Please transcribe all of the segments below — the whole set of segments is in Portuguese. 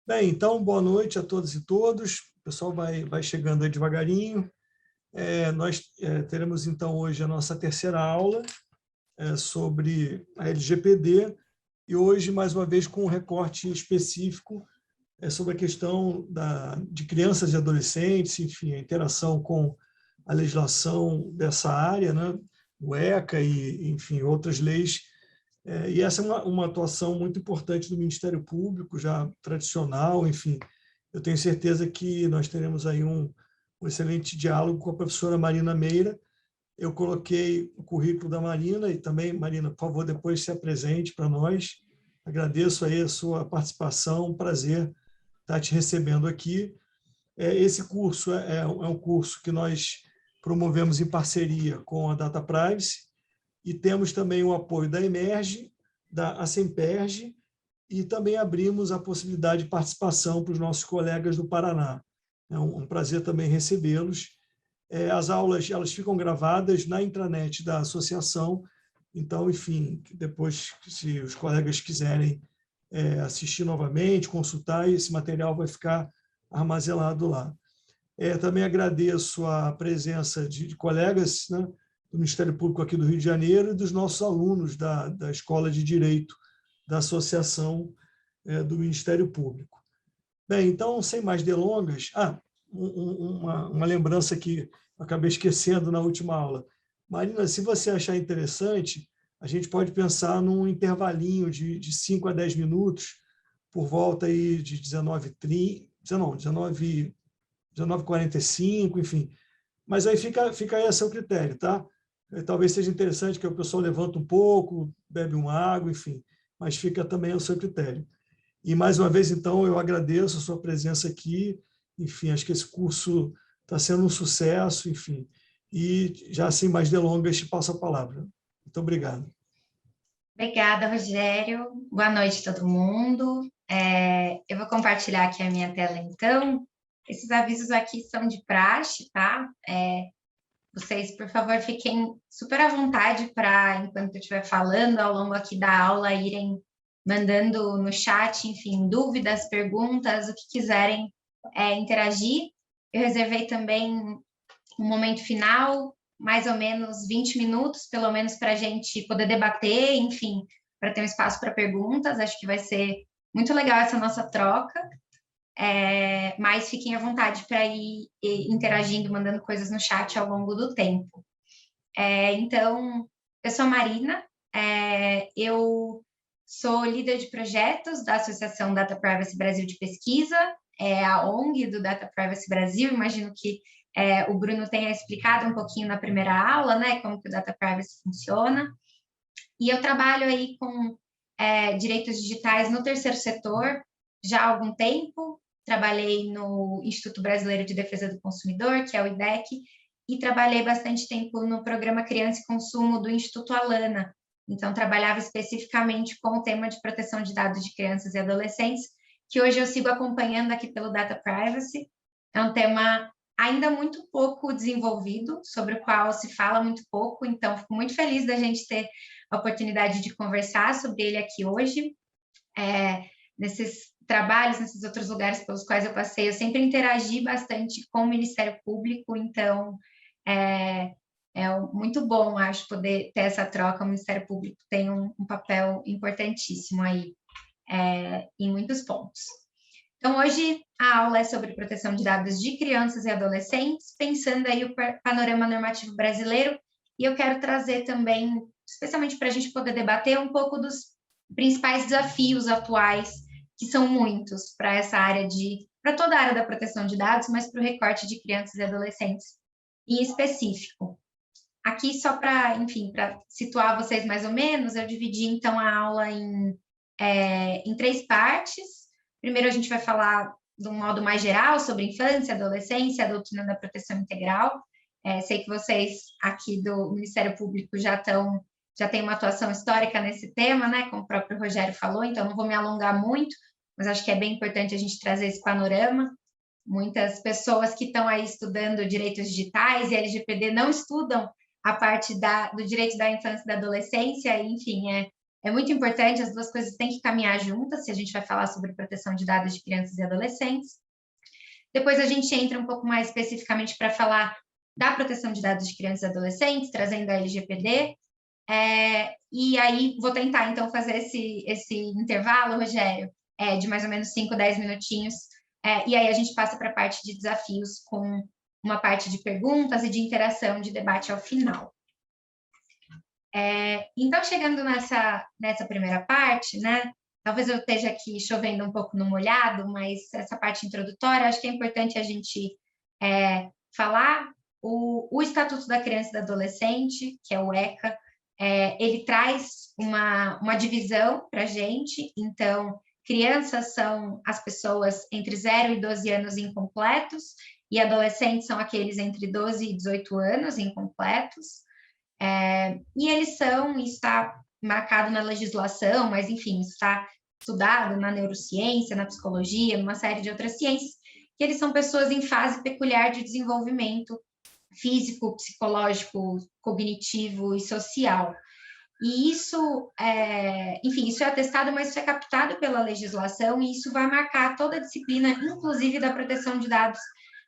Bem, então, boa noite a todos e todos. O pessoal vai chegando aí devagarinho. Nós teremos, então, hoje a nossa terceira aula sobre a LGPD e hoje, mais uma vez, com um recorte específico sobre a questão de crianças e adolescentes, enfim, a interação com a legislação dessa área, né? O ECA e, enfim, outras leis. E essa é uma atuação muito importante do Ministério Público, já tradicional, enfim. Eu tenho certeza que nós teremos aí um excelente diálogo com a professora Marina Meira. Eu coloquei o currículo da Marina e também, Marina, por favor, depois se apresente para nós. Agradeço aí a sua participação, um prazer estar te recebendo aqui. Esse curso é um curso que nós promovemos em parceria com a Data Privacy, e temos também o apoio da Emerge, da Assemperge, e também abrimos a possibilidade de participação para os nossos colegas do Paraná. É um prazer também recebê-los. As aulas elas ficam gravadas na intranet da associação, então, enfim, depois, se os colegas quiserem assistir novamente, consultar, esse material vai ficar armazenado lá. Também agradeço a presença de colegas, né, do Ministério Público aqui do Rio de Janeiro e dos nossos alunos da Escola de Direito da Associação do Ministério Público. Bem, então, sem mais delongas, uma lembrança que eu acabei esquecendo na última aula. Marina, se você achar interessante, a gente pode pensar num intervalinho de 5 a 10 minutos, por volta aí de 19h45, enfim. Mas aí fica aí a seu critério, tá? Talvez seja interessante que o pessoal levanta um pouco, bebe uma água, enfim, mas fica também ao seu critério. E, mais uma vez, então, eu agradeço a sua presença aqui, enfim, acho que esse curso está sendo um sucesso, enfim, e já sem mais delongas, te passo a palavra. Muito obrigado. Obrigada, Rogério. Boa noite a todo mundo. Eu vou compartilhar aqui a minha tela, então. Esses avisos aqui são de praxe, tá? Vocês, por favor, fiquem super à vontade para, enquanto eu estiver falando, ao longo aqui da aula, irem mandando no chat, enfim, dúvidas, perguntas, o que quiserem interagir. Eu reservei também um momento final, mais ou menos 20 minutos, pelo menos para a gente poder debater, enfim, para ter um espaço para perguntas. Acho que vai ser muito legal essa nossa troca. Mas fiquem à vontade para ir interagindo, mandando coisas no chat ao longo do tempo. Então, eu sou a Marina, eu sou líder de projetos da Associação Data Privacy Brasil de Pesquisa, a ONG do Data Privacy Brasil. Imagino que o Bruno tenha explicado um pouquinho na primeira aula, né, como que o Data Privacy funciona. E eu trabalho aí com direitos digitais no terceiro setor já há algum tempo. Trabalhei no Instituto Brasileiro de Defesa do Consumidor, que é o IDEC, e trabalhei bastante tempo no programa Criança e Consumo do Instituto Alana. Então, trabalhava especificamente com o tema de proteção de dados de crianças e adolescentes, que hoje eu sigo acompanhando aqui pelo Data Privacy. É um tema ainda muito pouco desenvolvido, sobre o qual se fala muito pouco, então fico muito feliz da gente ter a oportunidade de conversar sobre ele aqui hoje. Nesses trabalhos, nesses outros lugares pelos quais eu passei, eu sempre interagi bastante com o Ministério Público, então é muito bom, acho, poder ter essa troca. O Ministério Público tem um papel importantíssimo aí em muitos pontos. Então, hoje a aula é sobre proteção de dados de crianças e adolescentes, pensando aí o panorama normativo brasileiro, e eu quero trazer também, especialmente para a gente poder debater um pouco dos principais desafios atuais, que são muitos para essa área para toda a área da proteção de dados, mas para o recorte de crianças e adolescentes em específico. Aqui, só para, enfim, para situar vocês mais ou menos, eu dividi, então, a aula em 3 partes. Primeiro, a gente vai falar de um modo mais geral sobre infância, adolescência, a doutrina da proteção integral. Sei que vocês aqui do Ministério Público já têm uma atuação histórica nesse tema, né, como o próprio Rogério falou, então não vou me alongar muito, mas acho que é bem importante a gente trazer esse panorama. Muitas pessoas que estão aí estudando direitos digitais e LGPD não estudam a parte do direito da infância e da adolescência, enfim, É muito importante, as duas coisas têm que caminhar juntas, se a gente vai falar sobre proteção de dados de crianças e adolescentes. Depois a gente entra um pouco mais especificamente para falar da proteção de dados de crianças e adolescentes, trazendo a LGPD. E aí vou tentar, então, fazer esse intervalo, Rogério, de mais ou menos 5, 10 minutinhos, e aí a gente passa para a parte de desafios com uma parte de perguntas e de interação, de debate ao final. Então, chegando nessa primeira parte, né, talvez eu esteja aqui chovendo um pouco no molhado, mas essa parte introdutória, acho que é importante a gente falar. O Estatuto da Criança e do Adolescente, que é o ECA, ele traz uma divisão para a gente. Então, crianças são as pessoas entre 0 e 12 anos incompletos, e adolescentes são aqueles entre 12 e 18 anos incompletos. E eles está marcado na legislação, mas, enfim, está estudado na neurociência, na psicologia, numa série de outras ciências, que eles são pessoas em fase peculiar de desenvolvimento físico, psicológico, cognitivo e social. E isso, enfim, isso é atestado, mas isso é captado pela legislação, e isso vai marcar toda a disciplina, inclusive da proteção de dados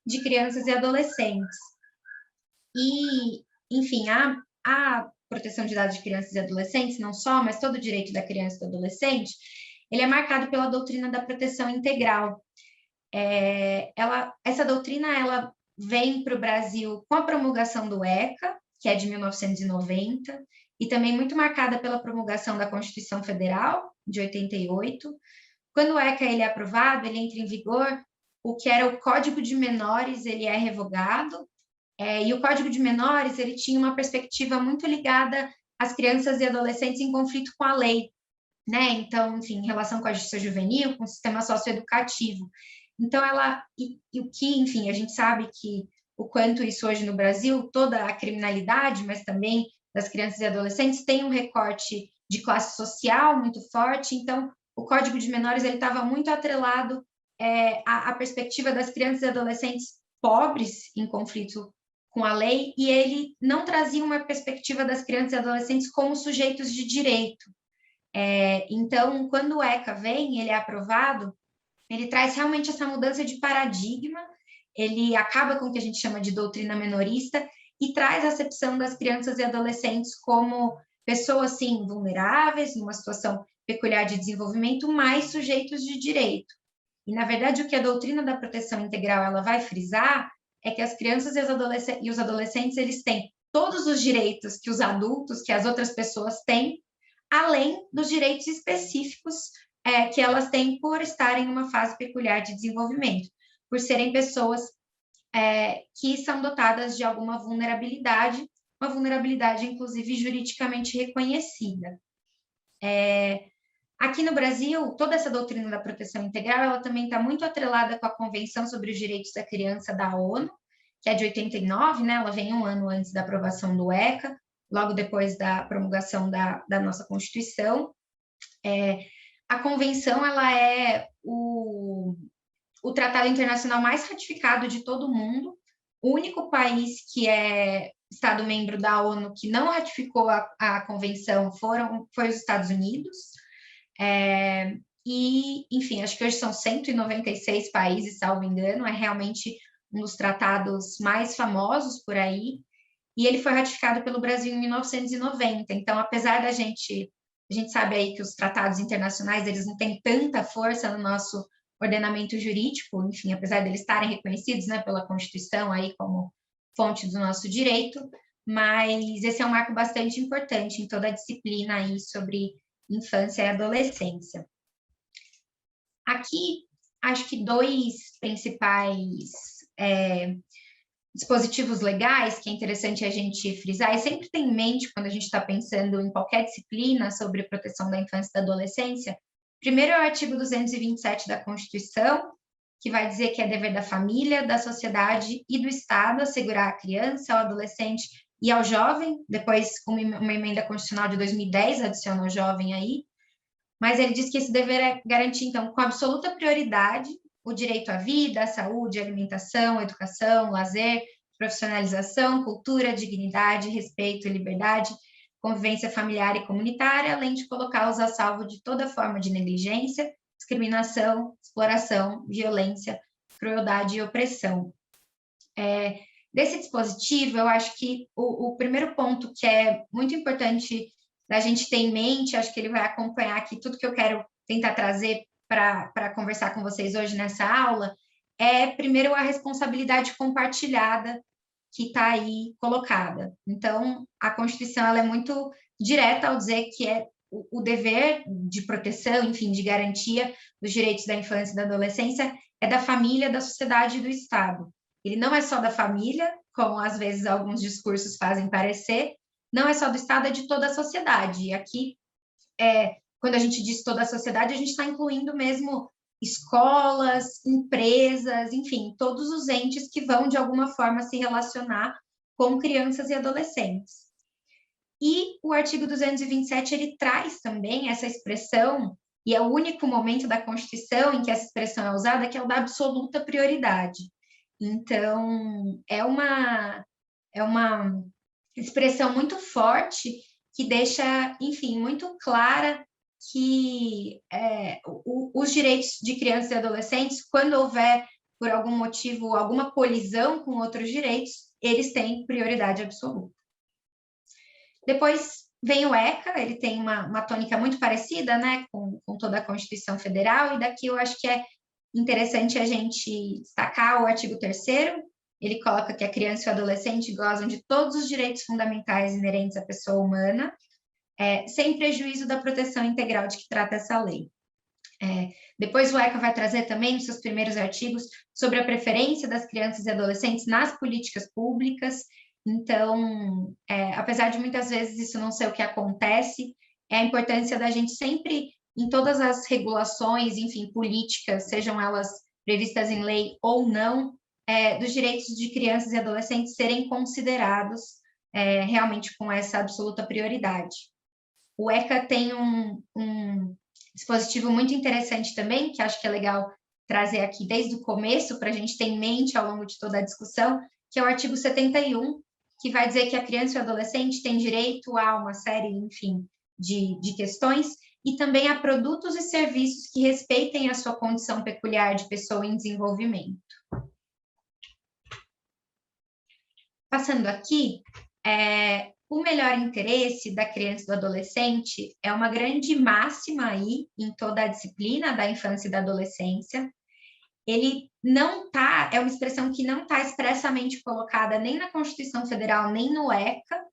de crianças e adolescentes. E, enfim, a proteção de dados de crianças e adolescentes, não só, mas todo o direito da criança e do adolescente, ele é marcado pela doutrina da proteção integral. Essa doutrina, ela vem para o Brasil com a promulgação do ECA, que é de 1990, e também muito marcada pela promulgação da Constituição Federal, de 88. Quando o ECA ele é aprovado, ele entra em vigor, o que era o Código de Menores, ele é revogado, e o Código de Menores, ele tinha uma perspectiva muito ligada às crianças e adolescentes em conflito com a lei, né? Então, enfim, em relação com a justiça juvenil, com o sistema socioeducativo. Então, o que, enfim, a gente sabe que o quanto isso hoje no Brasil, toda a criminalidade, mas também das crianças e adolescentes, tem um recorte de classe social muito forte. Então, o Código de Menores, ele estava muito atrelado à perspectiva das crianças e adolescentes pobres em conflito com a lei, e ele não trazia uma perspectiva das crianças e adolescentes como sujeitos de direito. Então, quando o ECA vem, ele é aprovado, ele traz realmente essa mudança de paradigma, ele acaba com o que a gente chama de doutrina menorista e traz a acepção das crianças e adolescentes como pessoas, sim, vulneráveis, numa situação peculiar de desenvolvimento, mas sujeitos de direito. E, na verdade, o que a doutrina da proteção integral ela vai frisar é que as crianças e os adolescentes, eles têm todos os direitos que os adultos, que as outras pessoas têm, além dos direitos específicos que elas têm por estarem numa fase peculiar de desenvolvimento, por serem pessoas que são dotadas de alguma vulnerabilidade, uma vulnerabilidade, inclusive, juridicamente reconhecida. Aqui no Brasil, toda essa doutrina da proteção integral, ela também está muito atrelada com a Convenção sobre os Direitos da Criança da ONU, que é de 89, né? Ela vem um ano antes da aprovação do ECA, logo depois da promulgação da nossa Constituição. A Convenção, ela é o tratado internacional mais ratificado de todo o mundo. O único país que é Estado-membro da ONU que não ratificou a Convenção foi os Estados Unidos. E, enfim, acho que hoje são 196 países, salvo engano, é realmente um dos tratados mais famosos por aí, e ele foi ratificado pelo Brasil em 1990. Então, apesar a gente sabe aí que os tratados internacionais, eles não têm tanta força no nosso ordenamento jurídico, enfim, apesar deles estarem reconhecidos, né, pela Constituição aí como fonte do nosso direito, mas esse é um marco bastante importante em toda a disciplina aí sobre infância e adolescência. Aqui, acho que dois principais dispositivos legais que é interessante a gente frisar, e sempre ter em mente quando a gente está pensando em qualquer disciplina sobre proteção da infância e da adolescência. Primeiro é o artigo 227 da Constituição, que vai dizer que é dever da família, da sociedade e do Estado assegurar à criança, ao adolescente e ao jovem. Depois, uma emenda constitucional de 2010 adiciona o jovem aí, mas ele diz que esse dever é garantir, então, com absoluta prioridade, o direito à vida, à saúde, à alimentação, à educação, lazer, profissionalização, cultura, dignidade, respeito e liberdade, convivência familiar e comunitária, além de colocá-los a salvo de toda forma de negligência, discriminação, exploração, violência, crueldade e opressão. Desse dispositivo, eu acho que o primeiro ponto que é muito importante da gente ter em mente, acho que ele vai acompanhar aqui tudo que eu quero tentar trazer para conversar com vocês hoje nessa aula, é, primeiro, a responsabilidade compartilhada que está aí colocada. Então, a Constituição ela é muito direta ao dizer que é o dever de proteção, enfim, de garantia dos direitos da infância e da adolescência é da família, da sociedade e do Estado. Ele não é só da família, como às vezes alguns discursos fazem parecer, não é só do Estado, é de toda a sociedade. E aqui, quando a gente diz toda a sociedade, a gente está incluindo mesmo escolas, empresas, enfim, todos os entes que vão, de alguma forma, se relacionar com crianças e adolescentes. E o artigo 227, ele traz também essa expressão, e é o único momento da Constituição em que essa expressão é usada, que é o da absoluta prioridade. Então, é uma expressão muito forte que deixa, enfim, muito clara que os direitos de crianças e adolescentes, quando houver, por algum motivo, alguma colisão com outros direitos, eles têm prioridade absoluta. Depois vem o ECA, ele tem uma tônica muito parecida, né, com toda a Constituição Federal, e daqui eu acho que é interessante a gente destacar o artigo 3º, ele coloca que a criança e o adolescente gozam de todos os direitos fundamentais inerentes à pessoa humana, sem prejuízo da proteção integral de que trata essa lei. Depois o ECA vai trazer também, nos seus primeiros artigos, sobre a preferência das crianças e adolescentes nas políticas públicas. Então, apesar de muitas vezes isso não ser o que acontece, é a importância da gente sempre, em todas as regulações, enfim, políticas, sejam elas previstas em lei ou não, dos direitos de crianças e adolescentes serem considerados realmente com essa absoluta prioridade. O ECA tem um dispositivo muito interessante também, que acho que é legal trazer aqui desde o começo, para a gente ter em mente ao longo de toda a discussão, que é o artigo 71, que vai dizer que a criança e o adolescente têm direito a uma série, enfim, de questões, e também a produtos e serviços que respeitem a sua condição peculiar de pessoa em desenvolvimento. Passando aqui, o melhor interesse da criança e do adolescente é uma grande máxima aí em toda a disciplina da infância e da adolescência. Ele não está, é uma expressão que não está expressamente colocada nem na Constituição Federal, nem no ECA,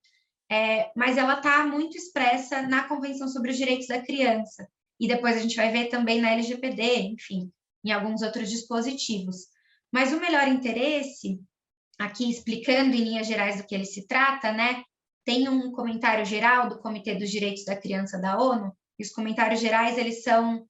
mas ela está muito expressa na Convenção sobre os Direitos da Criança. E depois a gente vai ver também na LGPD, enfim, em alguns outros dispositivos. Mas o melhor interesse, aqui explicando em linhas gerais do que ele se trata, né? Tem um comentário geral do Comitê dos Direitos da Criança da ONU, e os comentários gerais, eles são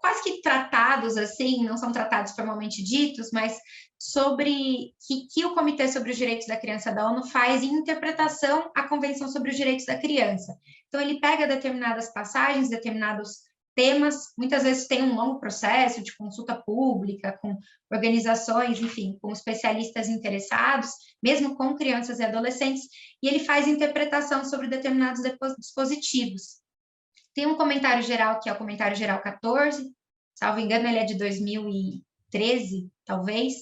quase que tratados, assim, não são tratados formalmente ditos, mas sobre que o Comitê sobre os Direitos da Criança da ONU faz em interpretação à Convenção sobre os Direitos da Criança. Então, ele pega determinadas passagens, determinados temas, muitas vezes tem um longo processo de consulta pública, com organizações, enfim, com especialistas interessados, mesmo com crianças e adolescentes, e ele faz interpretação sobre determinados dispositivos. Tem um comentário geral, que é o comentário geral 14, salvo engano, ele é de 2013, talvez,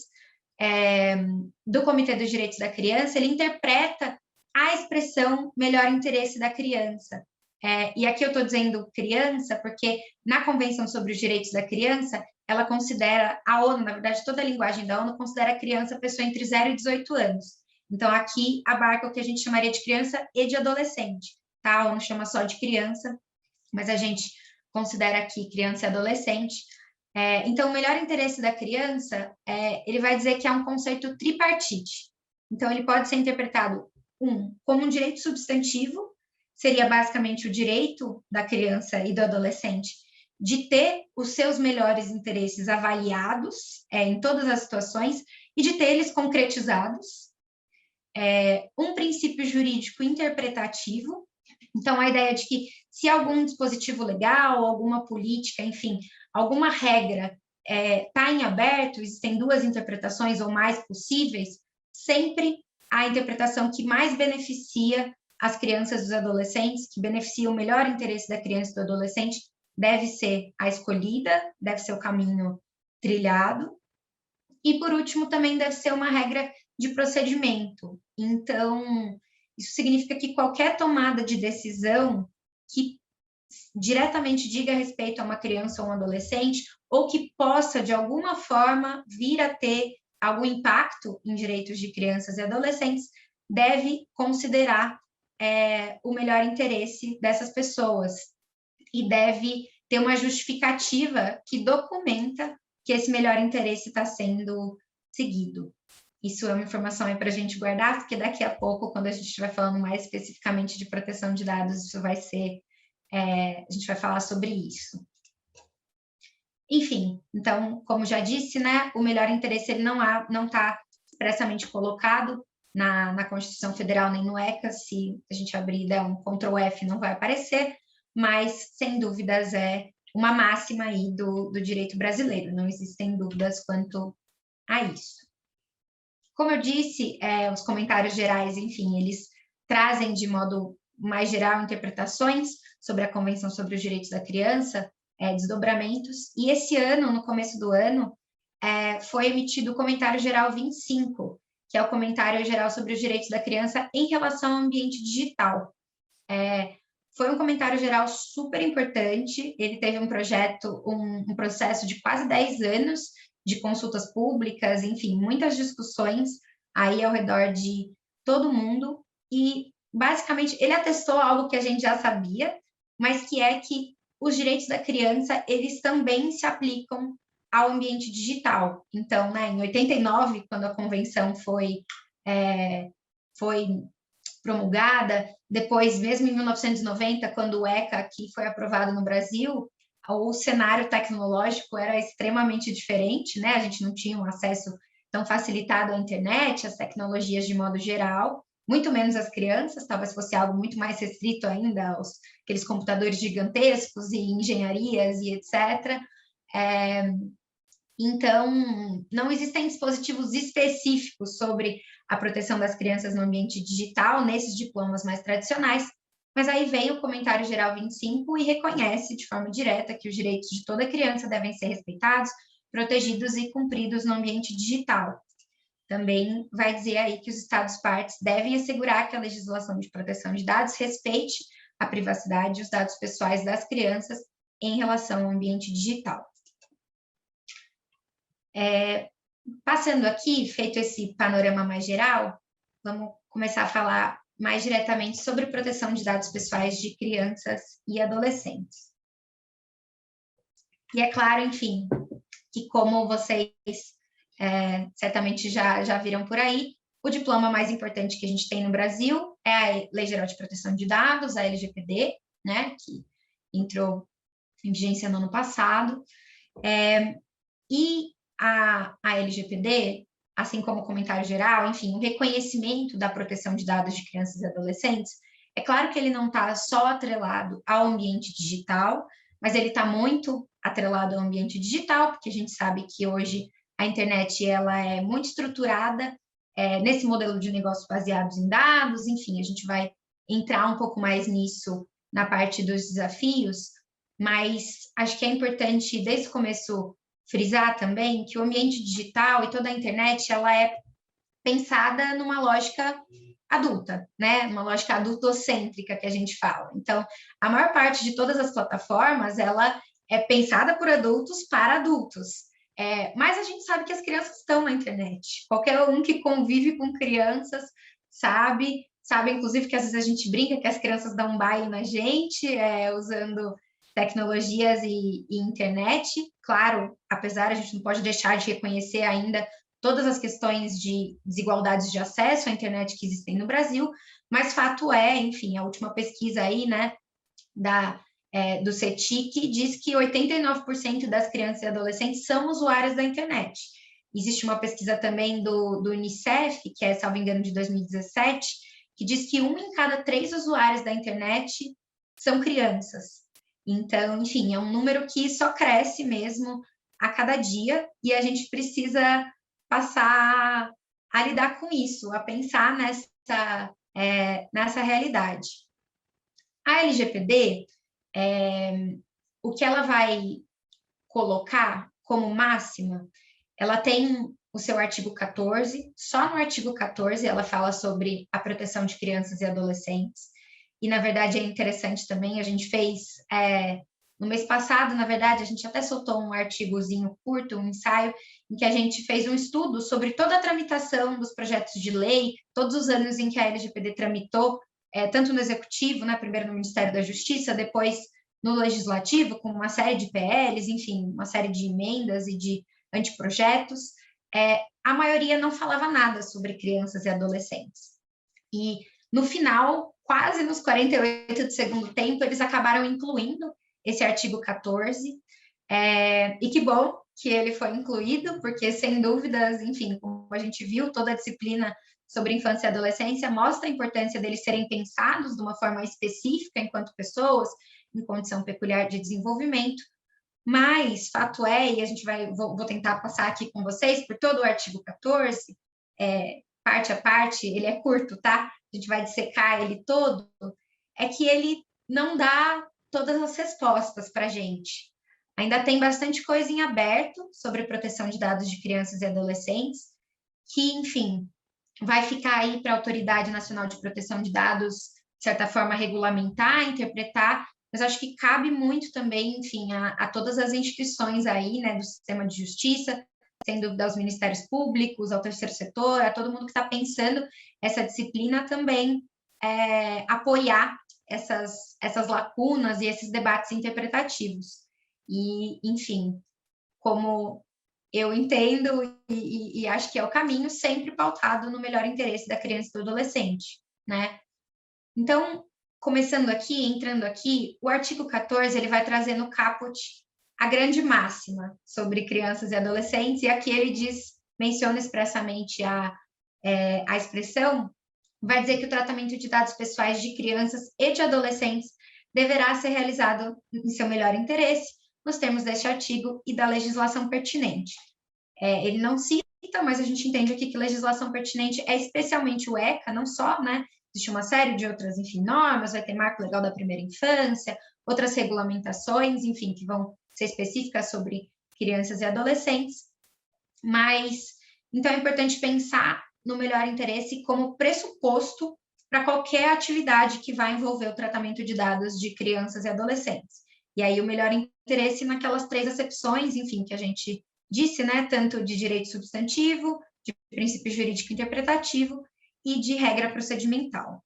do Comitê dos Direitos da Criança, ele interpreta a expressão melhor interesse da criança. E aqui eu estou dizendo criança, porque na Convenção sobre os Direitos da Criança, ela considera, a ONU, na verdade, toda a linguagem da ONU considera a criança a pessoa entre 0 e 18 anos. Então, aqui abarca o que a gente chamaria de criança e de adolescente, tá? A ONU chama só de criança, mas a gente considera aqui criança e adolescente. Então, o melhor interesse da criança, ele vai dizer que é um conceito tripartite. Então, ele pode ser interpretado, como um direito substantivo, seria basicamente o direito da criança e do adolescente de ter os seus melhores interesses avaliados em todas as situações e de ter eles concretizados. Um princípio jurídico interpretativo. Então, a ideia de que se algum dispositivo legal, alguma política, enfim, alguma regra está em aberto, existem duas interpretações ou mais possíveis, sempre a interpretação que mais beneficia as crianças e os adolescentes, que beneficia o melhor interesse da criança e do adolescente, deve ser a escolhida, deve ser o caminho trilhado. E, por último, também deve ser uma regra de procedimento. Então, isso significa que qualquer tomada de decisão que diretamente diga respeito a uma criança ou um adolescente, ou que possa, de alguma forma, vir a ter algum impacto em direitos de crianças e adolescentes, deve considerar o melhor interesse dessas pessoas e deve ter uma justificativa que documenta que esse melhor interesse está sendo seguido. Isso é uma informação aí para a gente guardar, porque daqui a pouco, quando a gente estiver falando mais especificamente de proteção de dados, isso vai ser, a gente vai falar sobre isso. Enfim, então, como já disse, né, o melhor interesse ele não está expressamente colocado na Constituição Federal nem no ECA. Se a gente abrir e der um Ctrl F, não vai aparecer, mas, sem dúvidas, é uma máxima aí do direito brasileiro, não existem dúvidas quanto a isso. Como eu disse, os comentários gerais, enfim, eles trazem de modo mais geral interpretações sobre a Convenção sobre os Direitos da Criança, desdobramentos, e esse ano, no começo do ano, foi emitido o Comentário Geral 25, que é o Comentário Geral sobre os Direitos da Criança em relação ao ambiente digital. Foi um comentário geral super importante, ele teve um processo de quase 10 anos de consultas públicas, enfim, muitas discussões aí ao redor de todo mundo, e basicamente ele atestou algo que a gente já sabia, mas que é que os direitos da criança, eles também se aplicam ao ambiente digital. Então, né, em 89, quando a convenção foi promulgada, depois, mesmo em 1990, quando o ECA aqui foi aprovado no Brasil, o cenário tecnológico era extremamente diferente, né? A gente não tinha um acesso tão facilitado à internet, às tecnologias de modo geral, muito menos as crianças, talvez fosse algo muito mais restrito ainda aos aqueles computadores gigantescos e engenharias e etc. Então, não existem dispositivos específicos sobre a proteção das crianças no ambiente digital, nesses diplomas mais tradicionais, mas aí vem o Comentário Geral 25 e reconhece de forma direta que os direitos de toda criança devem ser respeitados, protegidos e cumpridos no ambiente digital. Também vai dizer aí que os Estados-partes devem assegurar que a legislação de proteção de dados respeite a privacidade e os dados pessoais das crianças em relação ao ambiente digital. Passando aqui, feito esse panorama mais geral, vamos começar a falar mais diretamente sobre proteção de dados pessoais de crianças e adolescentes. E é claro, enfim, que como vocês certamente já viram por aí, o diploma mais importante que a gente tem no Brasil é a Lei Geral de Proteção de Dados, a LGPD, né, que entrou em vigência no ano passado, e a LGPD, assim como o comentário geral, enfim, o reconhecimento da proteção de dados de crianças e adolescentes, é claro que ele não está só atrelado ao ambiente digital, mas ele está muito atrelado ao ambiente digital, porque a gente sabe que hoje a internet ela é muito estruturada nesse modelo de negócio baseados em dados, enfim, a gente vai entrar um pouco mais nisso na parte dos desafios, mas acho que é importante, desde o começo, frisar também que o ambiente digital e toda a internet, ela é pensada numa lógica adulta, né? Uma lógica adultocêntrica que a gente fala. Então, a maior parte de todas as plataformas, ela é pensada por adultos para adultos. Mas a gente sabe que as crianças estão na internet. Qualquer um que convive com crianças sabe inclusive que às vezes a gente brinca que as crianças dão um baile na gente, usando tecnologias e internet. Claro, apesar, a gente não pode deixar de reconhecer ainda todas as questões de desigualdades de acesso à internet que existem no Brasil, mas fato é, enfim, a última pesquisa aí, né, do CETIC diz que 89% das crianças e adolescentes são usuárias da internet. Existe uma pesquisa também do Unicef, que é, salvo engano, de 2017, que diz que 1 em cada 3 usuários da internet são crianças. Então, enfim, é um número que só cresce mesmo a cada dia e a gente precisa passar a lidar com isso, a pensar nessa realidade. A LGPD, o que ela vai colocar como máxima, ela tem o seu artigo 14, só no artigo 14 ela fala sobre a proteção de crianças e adolescentes, e na verdade é interessante também, a gente fez, no mês passado, na verdade, a gente até soltou um artigozinho curto, um ensaio, em que a gente fez um estudo sobre toda a tramitação dos projetos de lei, todos os anos em que a LGPD tramitou, tanto no Executivo, né, primeiro no Ministério da Justiça, depois no Legislativo, com uma série de PLs, enfim, uma série de emendas e de anteprojetos, a maioria não falava nada sobre crianças e adolescentes. E, no final, quase nos 48 do segundo tempo, eles acabaram incluindo esse artigo 14, e que bom que ele foi incluído, porque, sem dúvidas, enfim, como a gente viu, toda a disciplina sobre infância e adolescência mostra a importância deles serem pensados de uma forma específica enquanto pessoas, em condição peculiar de desenvolvimento, mas fato é, e a gente vou tentar passar aqui com vocês por todo o artigo 14, parte a parte, ele é curto, tá? A gente vai dissecar ele todo, é que ele não dá todas as respostas para a gente. Ainda tem bastante coisa em aberto sobre a proteção de dados de crianças e adolescentes, que, enfim, vai ficar aí para a Autoridade Nacional de Proteção de Dados, de certa forma, regulamentar, interpretar, mas acho que cabe muito também, enfim, a todas as instituições aí, né, do sistema de justiça, sem dúvida aos ministérios públicos, ao terceiro setor, a todo mundo que está pensando essa disciplina também apoiar essas lacunas e esses debates interpretativos. E, enfim, como eu entendo e acho que é o caminho, sempre pautado no melhor interesse da criança e do adolescente, né? Então, começando aqui, entrando aqui, o artigo 14, ele vai trazer no caput a grande máxima sobre crianças e adolescentes, e aqui ele menciona expressamente a expressão, vai dizer que o tratamento de dados pessoais de crianças e de adolescentes deverá ser realizado em seu melhor interesse, nos termos deste artigo e da legislação pertinente. Ele não cita, mas a gente entende aqui que legislação pertinente é especialmente o ECA, não só, né? Existe uma série de outras, enfim, normas, vai ter marco legal da primeira infância, outras regulamentações, enfim, que vão ser específicas sobre crianças e adolescentes, mas, então, é importante pensar no melhor interesse como pressuposto para qualquer atividade que vai envolver o tratamento de dados de crianças e adolescentes. E aí, o melhor interesse naquelas 3 acepções, enfim, que a gente disse, né, tanto de direito substantivo, de princípio jurídico interpretativo e de regra procedimental.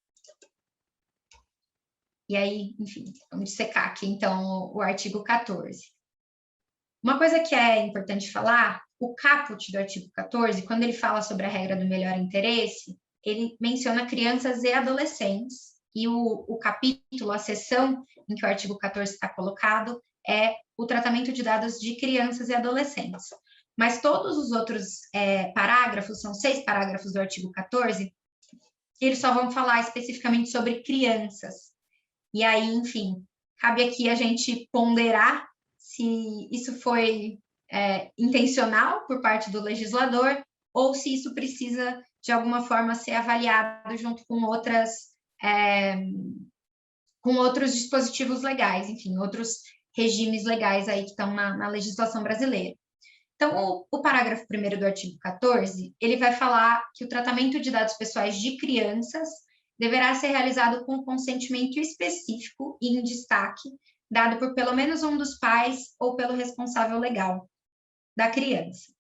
E aí, enfim, vamos dissecar aqui, então, o artigo 14. Uma coisa que é importante falar, o caput do artigo 14, quando ele fala sobre a regra do melhor interesse, ele menciona crianças e adolescentes, e o capítulo, a seção em que o artigo 14 está colocado, é o tratamento de dados de crianças e adolescentes. Mas todos os outros parágrafos, são 6 parágrafos do artigo 14, eles só vão falar especificamente sobre crianças. E aí, enfim, cabe aqui a gente ponderar se isso foi intencional por parte do legislador ou se isso precisa, de alguma forma, ser avaliado junto com outros dispositivos legais, enfim, outros regimes legais aí que estão na legislação brasileira. Então, o parágrafo 1º do artigo 14, ele vai falar que o tratamento de dados pessoais de crianças deverá ser realizado com consentimento específico e em destaque, dado por pelo menos um dos pais ou pelo responsável legal da criança.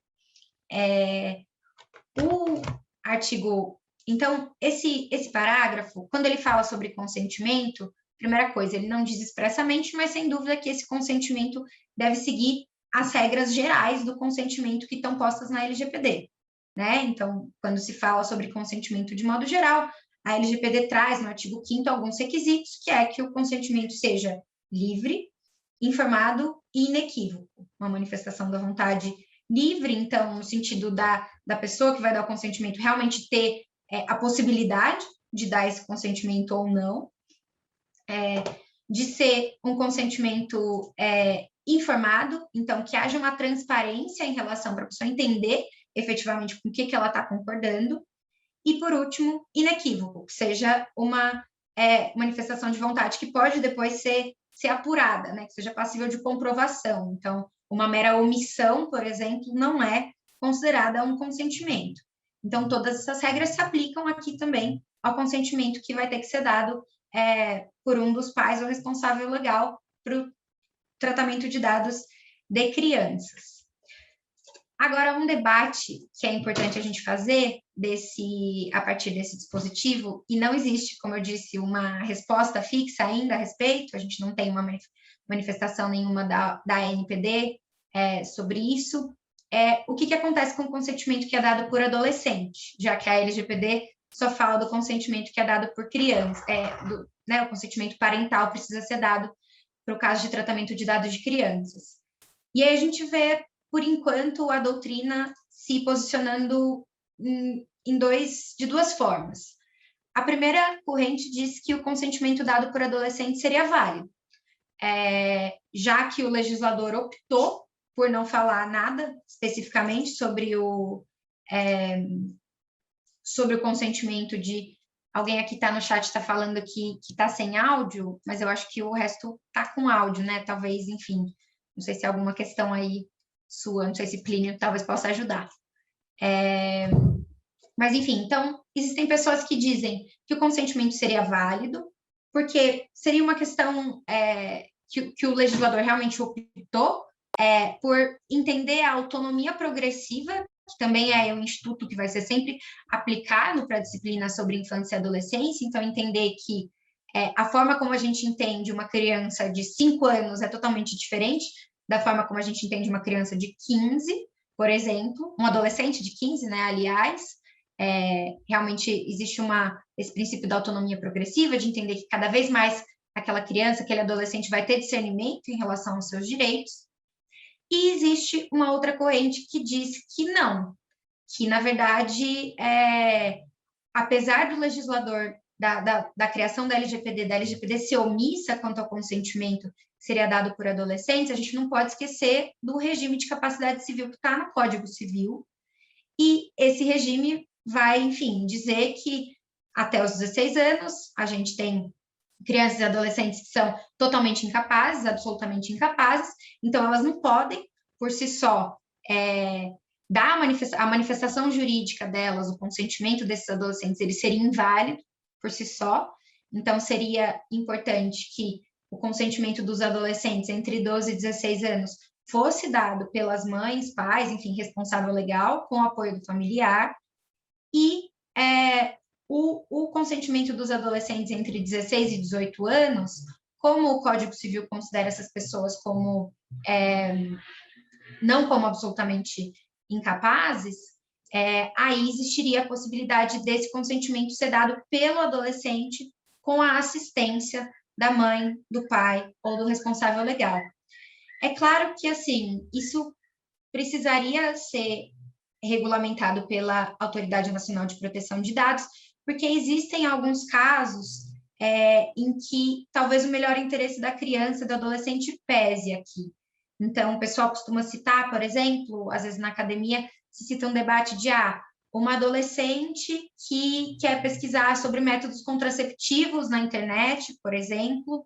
O artigo... Então, esse parágrafo, quando ele fala sobre consentimento, primeira coisa, ele não diz expressamente, mas sem dúvida que esse consentimento deve seguir as regras gerais do consentimento que estão postas na LGPD, né? Então, quando se fala sobre consentimento de modo geral, a LGPD traz no artigo 5º alguns requisitos, que é que o consentimento seja livre, informado e inequívoco. Uma manifestação da vontade livre, então, no sentido da pessoa que vai dar o consentimento realmente ter a possibilidade de dar esse consentimento ou não, de ser um consentimento informado, então, que haja uma transparência em relação para a pessoa entender efetivamente com o que ela está concordando. E, por último, inequívoco, que seja uma manifestação de vontade que pode depois ser apurada, né? Que seja passível de comprovação. Então, uma mera omissão, por exemplo, não é considerada um consentimento. Então, todas essas regras se aplicam aqui também ao consentimento que vai ter que ser dado por um dos pais ou responsável legal para o tratamento de dados de crianças. Agora, um debate que é importante a gente fazer a partir desse dispositivo, e não existe, como eu disse, uma resposta fixa ainda a respeito, a gente não tem uma manifestação nenhuma da ANPD sobre isso, o que acontece com o consentimento que é dado por adolescente, já que a LGPD só fala do consentimento que é dado por criança, o consentimento parental precisa ser dado para o caso de tratamento de dados de crianças. E aí a gente vê, por enquanto, a doutrina se posicionando de duas formas. A primeira corrente diz que o consentimento dado por adolescente seria válido, já que o legislador optou por não falar nada especificamente sobre o consentimento de... Alguém aqui está no chat, está falando que está sem áudio, mas eu acho que o resto está com áudio, né? Talvez, enfim, não sei se é alguma questão aí sua, não sei se Plínio talvez possa ajudar. Mas, enfim, então, existem pessoas que dizem que o consentimento seria válido, porque seria uma questão que o legislador realmente optou por entender a autonomia progressiva, que também é um instituto que vai ser sempre aplicado para a disciplina sobre infância e adolescência, então entender que a forma como a gente entende uma criança de 5 anos é totalmente diferente da forma como a gente entende uma criança de 15, por exemplo, um adolescente de 15, né, aliás, realmente existe esse princípio da autonomia progressiva, de entender que cada vez mais aquela criança, aquele adolescente vai ter discernimento em relação aos seus direitos. E existe uma outra corrente que diz que não, que, na verdade, apesar do legislador, da criação da LGPD ser omissa quanto ao consentimento que seria dado por adolescentes, a gente não pode esquecer do regime de capacidade civil que está no Código Civil, e esse regime vai, enfim, dizer que até os 16 anos a gente tem crianças e adolescentes que são totalmente incapazes, absolutamente incapazes, então elas não podem, por si só, dar a manifestação jurídica delas, o consentimento desses adolescentes, ele seria inválido por si só, então seria importante que o consentimento dos adolescentes entre 12 e 16 anos fosse dado pelas mães, pais, enfim, responsável legal, com o apoio do familiar, e o consentimento dos adolescentes entre 16 e 18 anos, como o Código Civil considera essas pessoas como não como absolutamente incapazes, aí existiria a possibilidade desse consentimento ser dado pelo adolescente com a assistência da mãe, do pai ou do responsável legal. É claro que, assim, isso precisaria ser regulamentado pela Autoridade Nacional de Proteção de Dados, porque existem alguns casos em que talvez o melhor interesse da criança e do adolescente pese aqui. Então, o pessoal costuma citar, por exemplo, às vezes na academia, se cita um debate de uma adolescente que quer pesquisar sobre métodos contraceptivos na internet, por exemplo,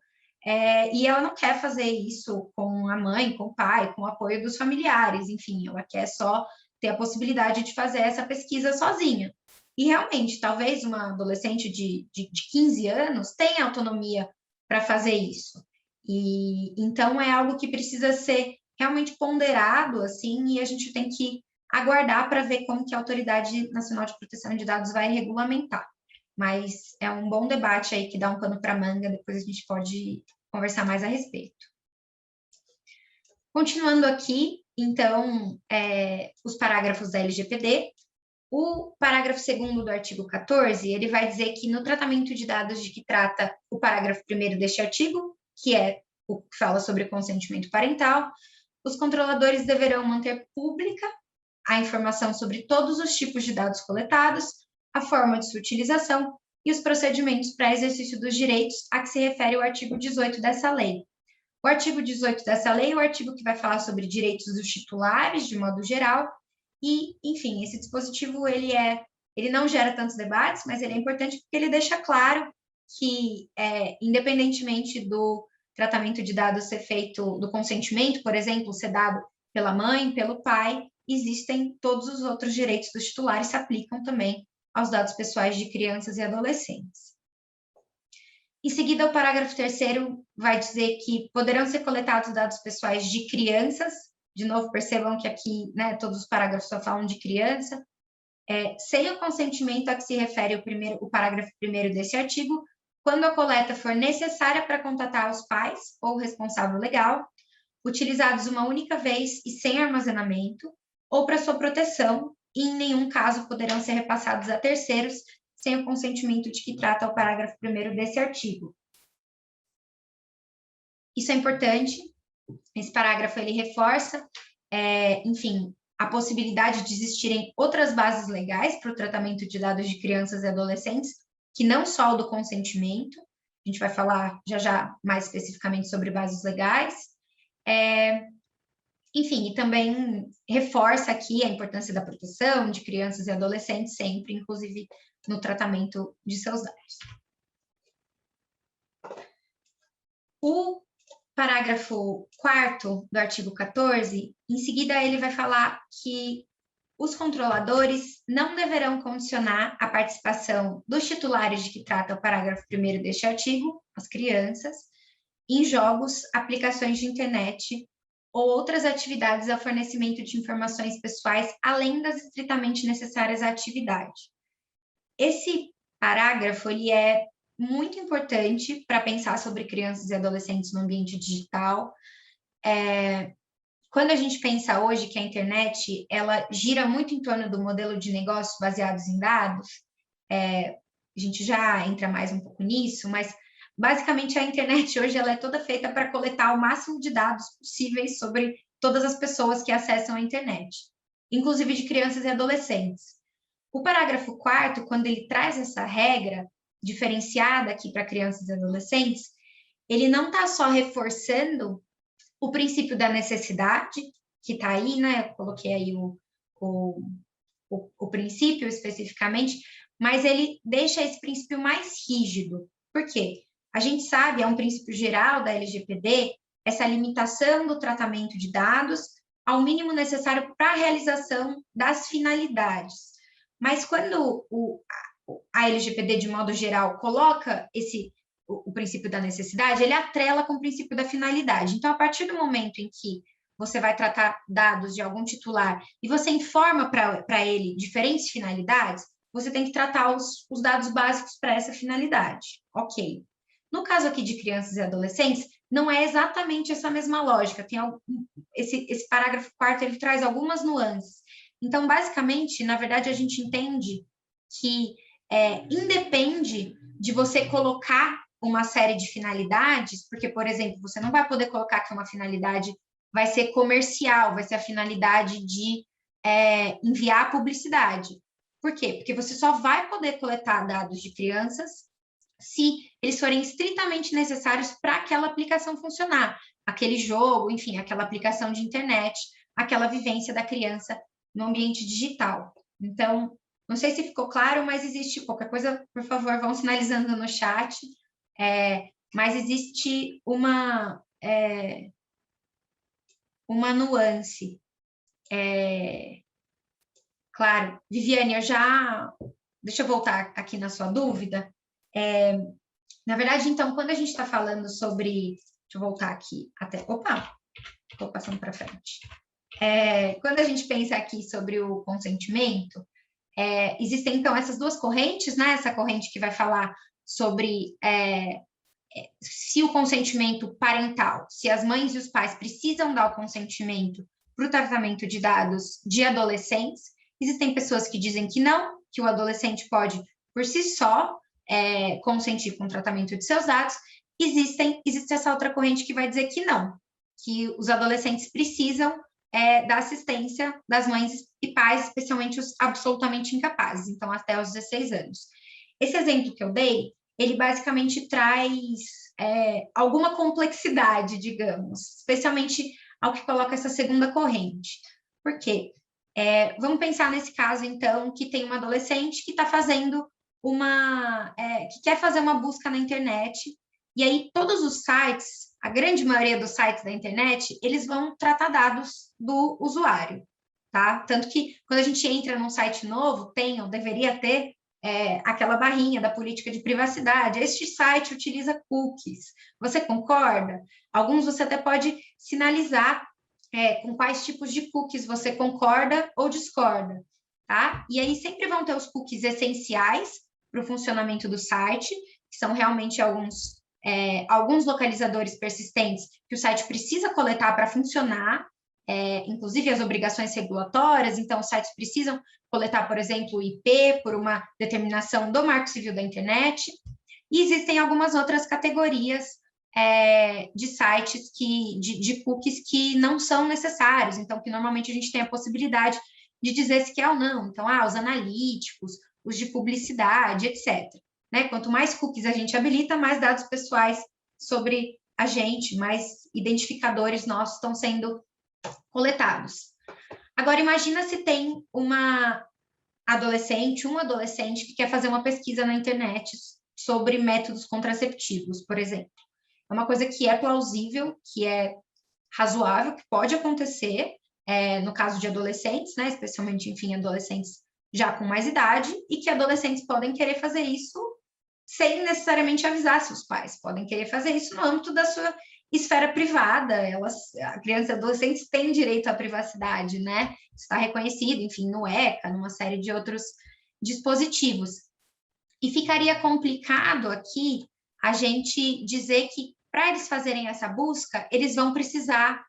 e ela não quer fazer isso com a mãe, com o pai, com o apoio dos familiares, enfim, ela quer só ter a possibilidade de fazer essa pesquisa sozinha. E realmente, talvez uma adolescente de 15 anos tenha autonomia para fazer isso. E então é algo que precisa ser realmente ponderado, assim, e a gente tem que aguardar para ver como que a Autoridade Nacional de Proteção de Dados vai regulamentar. Mas é um bom debate aí que dá um pano para manga, depois a gente pode conversar mais a respeito. Continuando aqui, então, os parágrafos da LGPD, o parágrafo 2º do artigo 14, ele vai dizer que no tratamento de dados de que trata o parágrafo 1º deste artigo, que é o que fala sobre consentimento parental, os controladores deverão manter pública a informação sobre todos os tipos de dados coletados, a forma de sua utilização e os procedimentos para exercício dos direitos a que se refere o artigo 18 dessa lei. O artigo 18 dessa lei é o artigo que vai falar sobre direitos dos titulares, de modo geral, E, enfim, esse dispositivo, ele não gera tantos debates, mas ele é importante porque ele deixa claro que, independentemente do tratamento de dados ser feito, do consentimento, por exemplo, ser dado pela mãe, pelo pai, existem todos os outros direitos dos titulares se aplicam também aos dados pessoais de crianças e adolescentes. Em seguida, o parágrafo 3º vai dizer que poderão ser coletados dados pessoais de crianças. De novo, percebam que aqui, né, todos os parágrafos só falam de criança. Sem o consentimento a que se refere o parágrafo 1º desse artigo, quando a coleta for necessária para contatar os pais ou o responsável legal, utilizados uma única vez e sem armazenamento, ou para sua proteção, e em nenhum caso poderão ser repassados a terceiros sem o consentimento de que trata o parágrafo 1º desse artigo. Isso é importante. Esse parágrafo, ele reforça, enfim, a possibilidade de existirem outras bases legais para o tratamento de dados de crianças e adolescentes, que não só o do consentimento. A gente vai falar já mais especificamente sobre bases legais. Enfim, e também reforça aqui a importância da proteção de crianças e adolescentes sempre, inclusive no tratamento de seus dados. O parágrafo 4º do artigo 14, em seguida ele vai falar que os controladores não deverão condicionar a participação dos titulares de que trata o parágrafo 1º deste artigo, as crianças, em jogos, aplicações de internet ou outras atividades ao fornecimento de informações pessoais além das estritamente necessárias à atividade. Esse parágrafo, ele é muito importante para pensar sobre crianças e adolescentes no ambiente digital. Quando a gente pensa hoje que a internet, ela gira muito em torno do modelo de negócios baseados em dados, a gente já entra mais um pouco nisso, mas basicamente a internet hoje ela é toda feita para coletar o máximo de dados possíveis sobre todas as pessoas que acessam a internet, inclusive de crianças e adolescentes. O parágrafo 4º, quando ele traz essa regra diferenciada aqui para crianças e adolescentes, ele não está só reforçando o princípio da necessidade, que está aí, né? Eu coloquei aí o princípio especificamente, mas ele deixa esse princípio mais rígido. Por quê? A gente sabe, é um princípio geral da LGPD, essa limitação do tratamento de dados ao mínimo necessário para a realização das finalidades. Mas quando a LGPD, de modo geral, coloca o princípio da necessidade, ele atrela com o princípio da finalidade. Então, a partir do momento em que você vai tratar dados de algum titular e você informa para ele diferentes finalidades, você tem que tratar os dados básicos para essa finalidade. Ok. No caso aqui de crianças e adolescentes, não é exatamente essa mesma lógica. Tem esse parágrafo 4º, ele traz algumas nuances. Então, basicamente, na verdade, a gente entende que independe de você colocar uma série de finalidades, porque, por exemplo, você não vai poder colocar que uma finalidade vai ser comercial, vai ser a finalidade de enviar publicidade. Por quê? Porque você só vai poder coletar dados de crianças se eles forem estritamente necessários para aquela aplicação funcionar, aquele jogo, enfim, aquela aplicação de internet, aquela vivência da criança no ambiente digital. Então, não sei se ficou claro, mas existe qualquer coisa, por favor, vão sinalizando no chat, mas existe uma nuance. Claro, Viviane, deixa eu voltar aqui na sua dúvida. Na verdade, então, quando a gente está falando sobre... Deixa eu voltar aqui até... Opa! Estou passando para frente. Quando a gente pensa aqui sobre o consentimento, existem, então, essas duas correntes, né? Essa corrente que vai falar sobre se o consentimento parental, se as mães e os pais precisam dar o consentimento para o tratamento de dados de adolescentes. Existem pessoas que dizem que não, que o adolescente pode, por si só, consentir com o tratamento de seus dados. Existe essa outra corrente que vai dizer que não, que os adolescentes precisam da assistência das mães e pais, especialmente os absolutamente incapazes, então até os 16 anos. Esse exemplo que eu dei, ele basicamente traz alguma complexidade, digamos, especialmente ao que coloca essa segunda corrente. Por quê? Vamos pensar nesse caso, então, que tem uma adolescente que está fazendo que quer fazer uma busca na internet, e aí todos os sites, a grande maioria dos sites da internet, eles vão tratar dados do usuário, tá? Tanto que quando a gente entra num site novo, tem ou deveria ter aquela barrinha da política de privacidade. Este site utiliza cookies. Você concorda? Alguns você até pode sinalizar com quais tipos de cookies você concorda ou discorda, tá? E aí sempre vão ter os cookies essenciais para o funcionamento do site, que são realmente alguns localizadores persistentes que o site precisa coletar para funcionar, inclusive as obrigações regulatórias. Então, os sites precisam coletar, por exemplo, o IP por uma determinação do Marco Civil da Internet, e existem algumas outras categorias de sites de cookies que não são necessários, então que normalmente a gente tem a possibilidade de dizer se quer ou não. Então, os analíticos, os de publicidade, etc. Né? Quanto mais cookies a gente habilita, mais dados pessoais sobre a gente, mais identificadores nossos estão sendo coletados. Agora, imagina se tem um adolescente que quer fazer uma pesquisa na internet sobre métodos contraceptivos, por exemplo. É uma coisa que é plausível, que é razoável, que pode acontecer no caso de adolescentes, né? Especialmente, enfim, adolescentes já com mais idade, e que adolescentes podem querer fazer isso sem necessariamente avisar seus pais, podem querer fazer isso no âmbito da sua esfera privada. Crianças e adolescentes têm direito à privacidade, né? Está reconhecido, enfim, no ECA, numa série de outros dispositivos. E ficaria complicado aqui a gente dizer que, para eles fazerem essa busca, eles vão precisar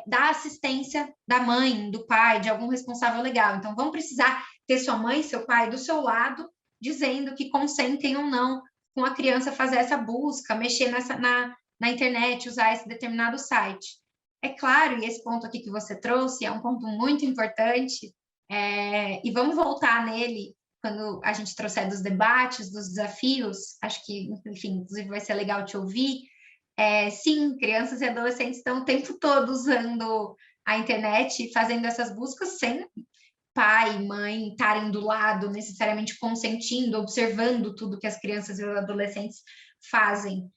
da assistência da mãe, do pai, de algum responsável legal. Então, vão precisar ter sua mãe, seu pai do seu lado, dizendo que consentem ou não com a criança fazer essa busca, mexer na internet, usar esse determinado site. É claro, e esse ponto aqui que você trouxe é um ponto muito importante, e vamos voltar nele quando a gente trouxer dos debates, dos desafios. Acho que, enfim, inclusive vai ser legal te ouvir. Sim, crianças e adolescentes estão o tempo todo usando a internet e fazendo essas buscas sem pai e mãe estarem do lado, necessariamente consentindo, observando tudo que as crianças e os adolescentes fazem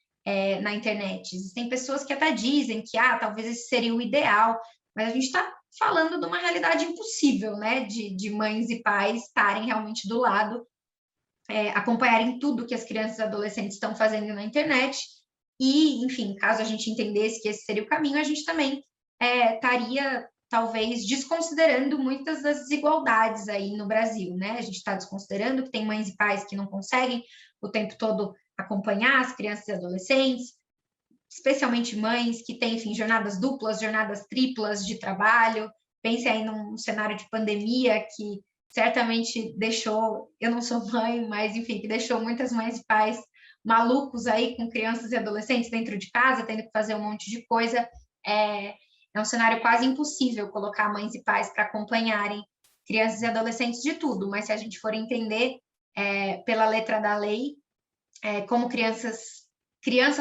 na internet. Existem pessoas que até dizem que talvez esse seria o ideal, mas a gente está falando de uma realidade impossível, né? De mães e pais estarem realmente do lado, acompanharem tudo que as crianças e adolescentes estão fazendo na internet. E, enfim, caso a gente entendesse que esse seria o caminho, a gente também estaria, talvez, desconsiderando muitas das desigualdades aí no Brasil, né? A gente está desconsiderando que tem mães e pais que não conseguem o tempo todo acompanhar as crianças e adolescentes, especialmente mães que têm, enfim, jornadas duplas, jornadas triplas de trabalho. Pense aí num cenário de pandemia que certamente deixou, eu não sou mãe, mas, enfim, que deixou muitas mães e pais malucos aí com crianças e adolescentes dentro de casa, tendo que fazer um monte de coisa. É um cenário quase impossível colocar mães e pais para acompanharem crianças e adolescentes de tudo, mas se a gente for entender pela letra da lei, como crianças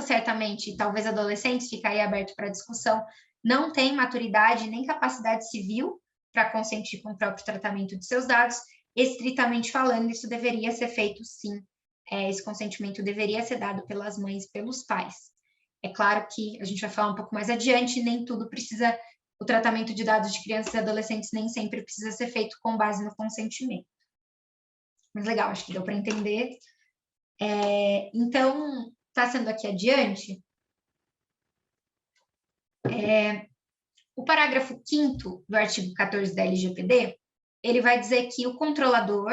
certamente, e talvez adolescentes, fica aí aberto para discussão, não têm maturidade nem capacidade civil para consentir com o próprio tratamento de seus dados. Estritamente falando, isso deveria ser feito sim. Esse consentimento deveria ser dado pelas mães e pelos pais. É claro que a gente vai falar um pouco mais adiante, nem tudo precisa, o tratamento de dados de crianças e adolescentes nem sempre precisa ser feito com base no consentimento. Mas legal, acho que deu para entender. Então, passando aqui adiante, o parágrafo 5º do artigo 14 da LGPD, ele vai dizer que o controlador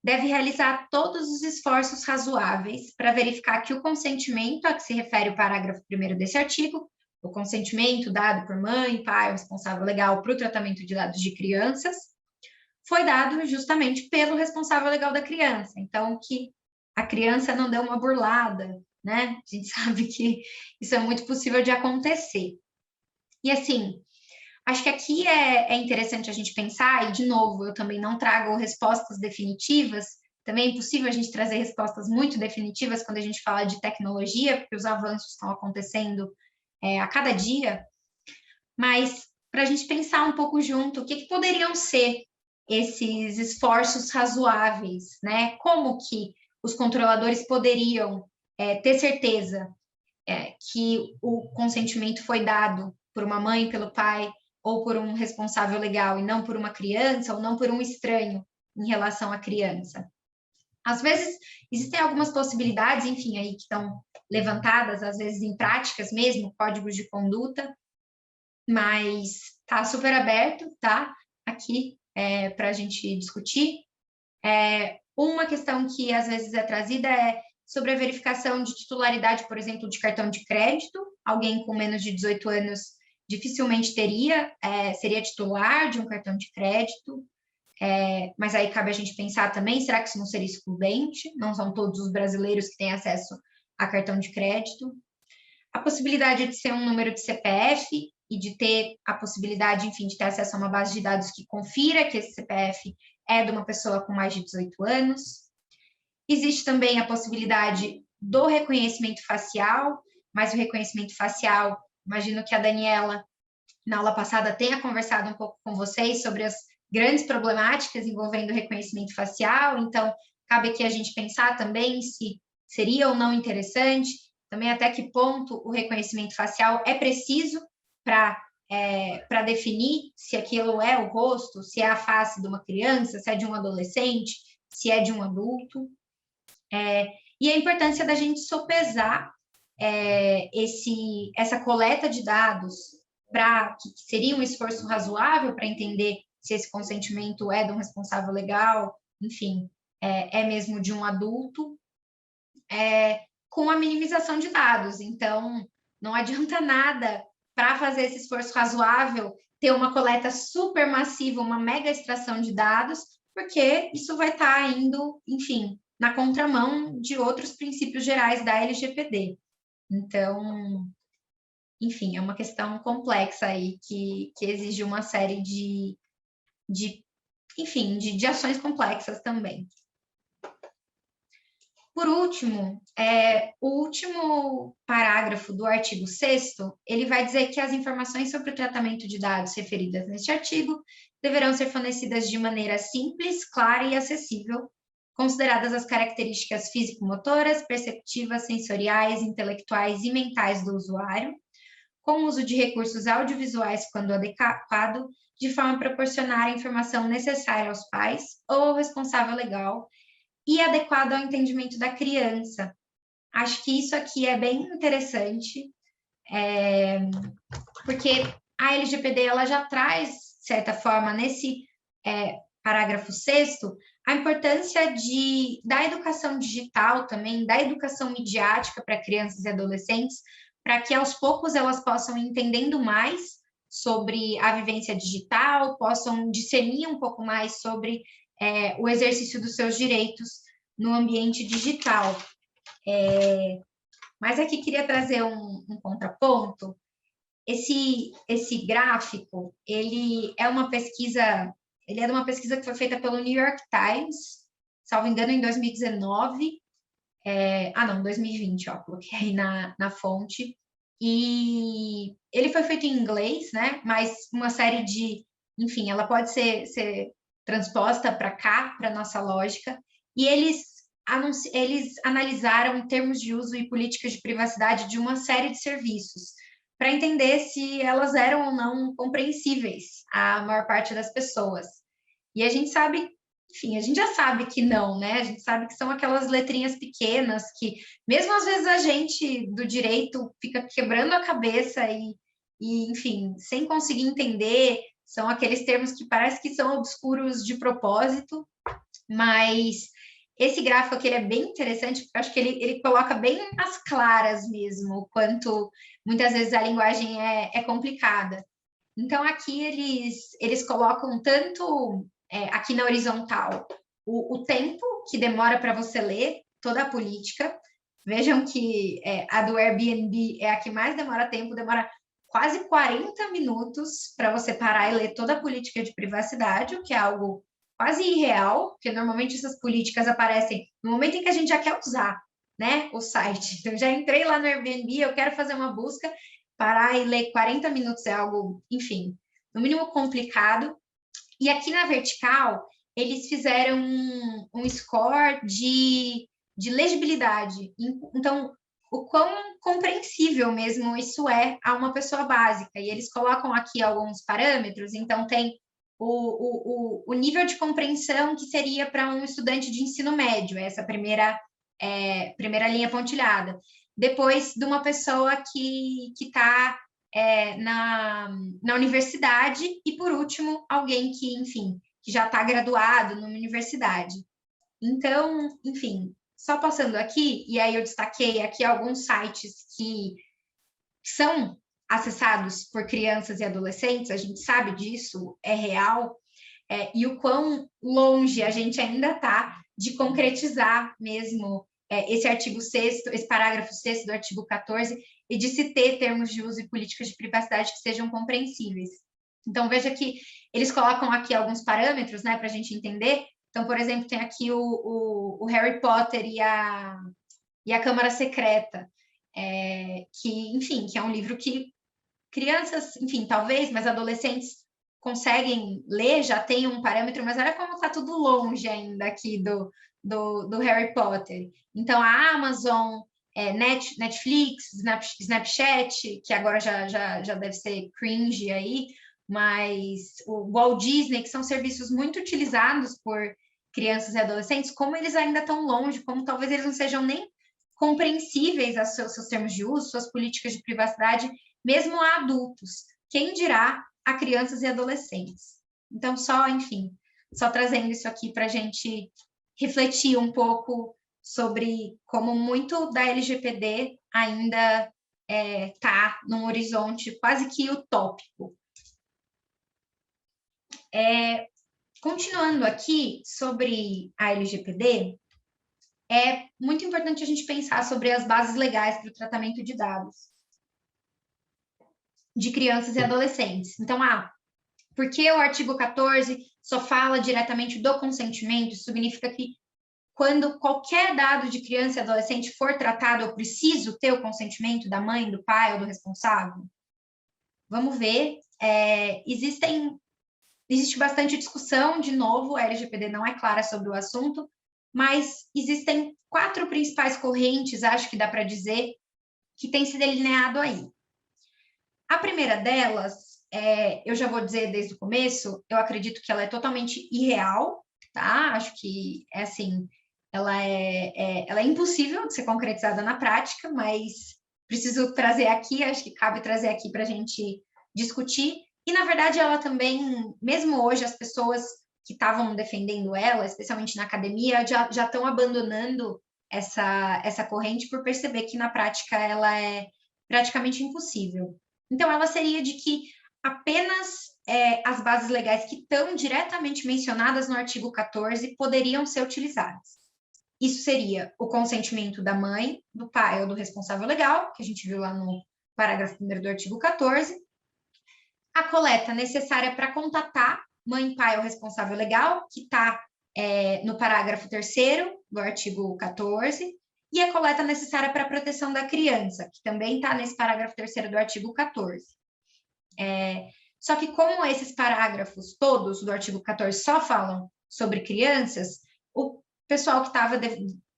deve realizar todos os esforços razoáveis para verificar que o consentimento a que se refere o parágrafo 1º desse artigo, o consentimento dado por mãe, pai, responsável legal para o tratamento de dados de crianças, foi dado justamente pelo responsável legal da criança. Então, que a criança não deu uma burlada, né? A gente sabe que isso é muito possível de acontecer. E assim, acho que aqui é interessante a gente pensar, e de novo, eu também não trago respostas definitivas, também é impossível a gente trazer respostas muito definitivas quando a gente fala de tecnologia, porque os avanços estão acontecendo a cada dia, mas para a gente pensar um pouco junto o que poderiam ser esses esforços razoáveis, né? Como que os controladores poderiam ter certeza que o consentimento foi dado por uma mãe, pelo pai ou por um responsável legal e não por uma criança ou não por um estranho em relação à criança. Às vezes, existem algumas possibilidades, enfim, aí que estão levantadas, às vezes em práticas mesmo, códigos de conduta, mas está super aberto, tá? Aqui para a gente discutir. Uma questão que às vezes é trazida é sobre a verificação de titularidade, por exemplo, de cartão de crédito. Alguém com menos de 18 anos dificilmente seria titular de um cartão de crédito. Mas aí cabe a gente pensar também, será que isso não seria excludente? Não são todos os brasileiros que têm acesso a cartão de crédito. A possibilidade de ser um número de CPF e de ter a possibilidade, enfim, de ter acesso a uma base de dados que confira que esse CPF é de uma pessoa com mais de 18 anos. Existe também a possibilidade do reconhecimento facial, mas o reconhecimento facial, imagino que a Daniela, na aula passada, tenha conversado um pouco com vocês sobre as grandes problemáticas envolvendo o reconhecimento facial, então cabe aqui a gente pensar também se seria ou não interessante, também até que ponto o reconhecimento facial é preciso para definir se aquilo é o rosto, se é a face de uma criança, se é de um adolescente, se é de um adulto. E a importância da gente sopesar essa coleta de dados para que seria um esforço razoável para entender se esse consentimento é de um responsável legal, enfim, é mesmo de um adulto, com a minimização de dados. Então, não adianta nada para fazer esse esforço razoável ter uma coleta super massiva, uma mega extração de dados, porque isso vai estar indo, enfim, na contramão de outros princípios gerais da LGPD. Então, enfim, é uma questão complexa aí que exige uma série de ações complexas também. Por último, o último parágrafo do artigo 6º, ele vai dizer que as informações sobre o tratamento de dados referidas neste artigo deverão ser fornecidas de maneira simples, clara e acessível, consideradas as características físico-motoras, perceptivas, sensoriais, intelectuais e mentais do usuário, com o uso de recursos audiovisuais quando adequado, de forma a proporcionar a informação necessária aos pais ou ao responsável legal e adequado ao entendimento da criança. Acho que isso aqui é bem interessante, porque a LGPD ela já traz, de certa forma, nesse parágrafo 6º, a importância da educação digital também, da educação midiática para crianças e adolescentes, para que aos poucos elas possam ir entendendo mais sobre a vivência digital, possam discernir um pouco mais sobre o exercício dos seus direitos no ambiente digital. Mas aqui queria trazer um contraponto. Esse gráfico, ele é de uma pesquisa que foi feita pelo New York Times, salvo engano, em 2019. 2020, coloquei aí na fonte. E ele foi feito em inglês, né? Mas uma série enfim, ela pode ser transposta para cá, para nossa lógica. E eles analisaram termos de uso e políticas de privacidade de uma série de serviços, para entender se elas eram ou não compreensíveis à maior parte das pessoas. E a gente sabe, enfim, a gente já sabe que não, né? A gente sabe que são aquelas letrinhas pequenas que, mesmo às vezes, a gente do direito fica quebrando a cabeça enfim, sem conseguir entender. São aqueles termos que parece que são obscuros de propósito, mas esse gráfico aqui ele é bem interessante, porque eu acho que ele coloca bem às claras mesmo, o quanto muitas vezes a linguagem é complicada. Então, aqui eles colocam tanto, aqui na horizontal, o tempo que demora para você ler toda a política. Vejam que a do Airbnb é a que mais demora tempo, demora quase 40 minutos para você parar e ler toda a política de privacidade, o que é algo quase irreal, porque normalmente essas políticas aparecem no momento em que a gente já quer usar, né, o site. Então, já entrei lá no Airbnb, eu quero fazer uma busca, parar e ler 40 minutos é algo, enfim, no mínimo complicado. E aqui na vertical, eles fizeram um score de legibilidade. Então, o quão compreensível mesmo isso é a uma pessoa básica. E eles colocam aqui alguns parâmetros, então tem o nível de compreensão que seria para um estudante de ensino médio, essa primeira linha pontilhada. Depois, de uma pessoa que está na universidade, e por último, alguém que, enfim, que já está graduado numa universidade. Então, enfim, só passando aqui, e aí eu destaquei aqui alguns sites que são acessados por crianças e adolescentes, a gente sabe disso, é real, e o quão longe a gente ainda está de concretizar mesmo esse artigo 6º, esse parágrafo 6º do artigo 14, e de se ter termos de uso e políticas de privacidade que sejam compreensíveis. Então, veja que eles colocam aqui alguns parâmetros, né, para a gente entender. Então, por exemplo, tem aqui o Harry Potter e a Câmara Secreta, que, enfim, que é um livro que crianças, enfim, talvez, mas adolescentes conseguem ler, já tem um parâmetro, mas olha como está tudo longe ainda aqui do Harry Potter. Então, a Amazon, Netflix, Snapchat, que agora já deve ser cringe aí, mas o Walt Disney, que são serviços muito utilizados por crianças e adolescentes, como eles ainda estão longe, como talvez eles não sejam nem compreensíveis aos seus termos de uso, suas políticas de privacidade, mesmo a adultos. Quem dirá a crianças e adolescentes? Então, enfim, só trazendo isso aqui para a gente refletir um pouco sobre como muito da LGPD ainda está num horizonte quase que utópico. Continuando aqui sobre a LGPD, é muito importante a gente pensar sobre as bases legais para o tratamento de dados de crianças e adolescentes. Então, por que o artigo 14 só fala diretamente do consentimento? Isso significa que quando qualquer dado de criança e adolescente for tratado, eu preciso ter o consentimento da mãe, do pai ou do responsável? Vamos ver. Existe bastante discussão, de novo, a LGPD não é clara sobre o assunto, mas existem 4 principais correntes, acho que dá para dizer, que tem se delineado aí. A primeira delas, eu já vou dizer desde o começo, eu acredito que ela é totalmente irreal, tá? Acho que, ela é impossível de ser concretizada na prática, mas preciso trazer aqui, acho que cabe trazer aqui para a gente discutir. E, na verdade, ela também, mesmo hoje, as pessoas que estavam defendendo ela, especialmente na academia, já estão abandonando essa corrente por perceber que, na prática, ela é praticamente impossível. Então, ela seria de que apenas as bases legais que estão diretamente mencionadas no artigo 14 poderiam ser utilizadas. Isso seria o consentimento da mãe, do pai ou do responsável legal, que a gente viu lá no parágrafo 1º do artigo 14, a coleta necessária para contatar mãe, pai ou responsável legal, que está no parágrafo 3º do artigo 14, e a coleta necessária para a proteção da criança, que também está nesse parágrafo 3º do artigo 14. Só que como esses parágrafos todos do artigo 14 só falam sobre crianças, o pessoal que estava,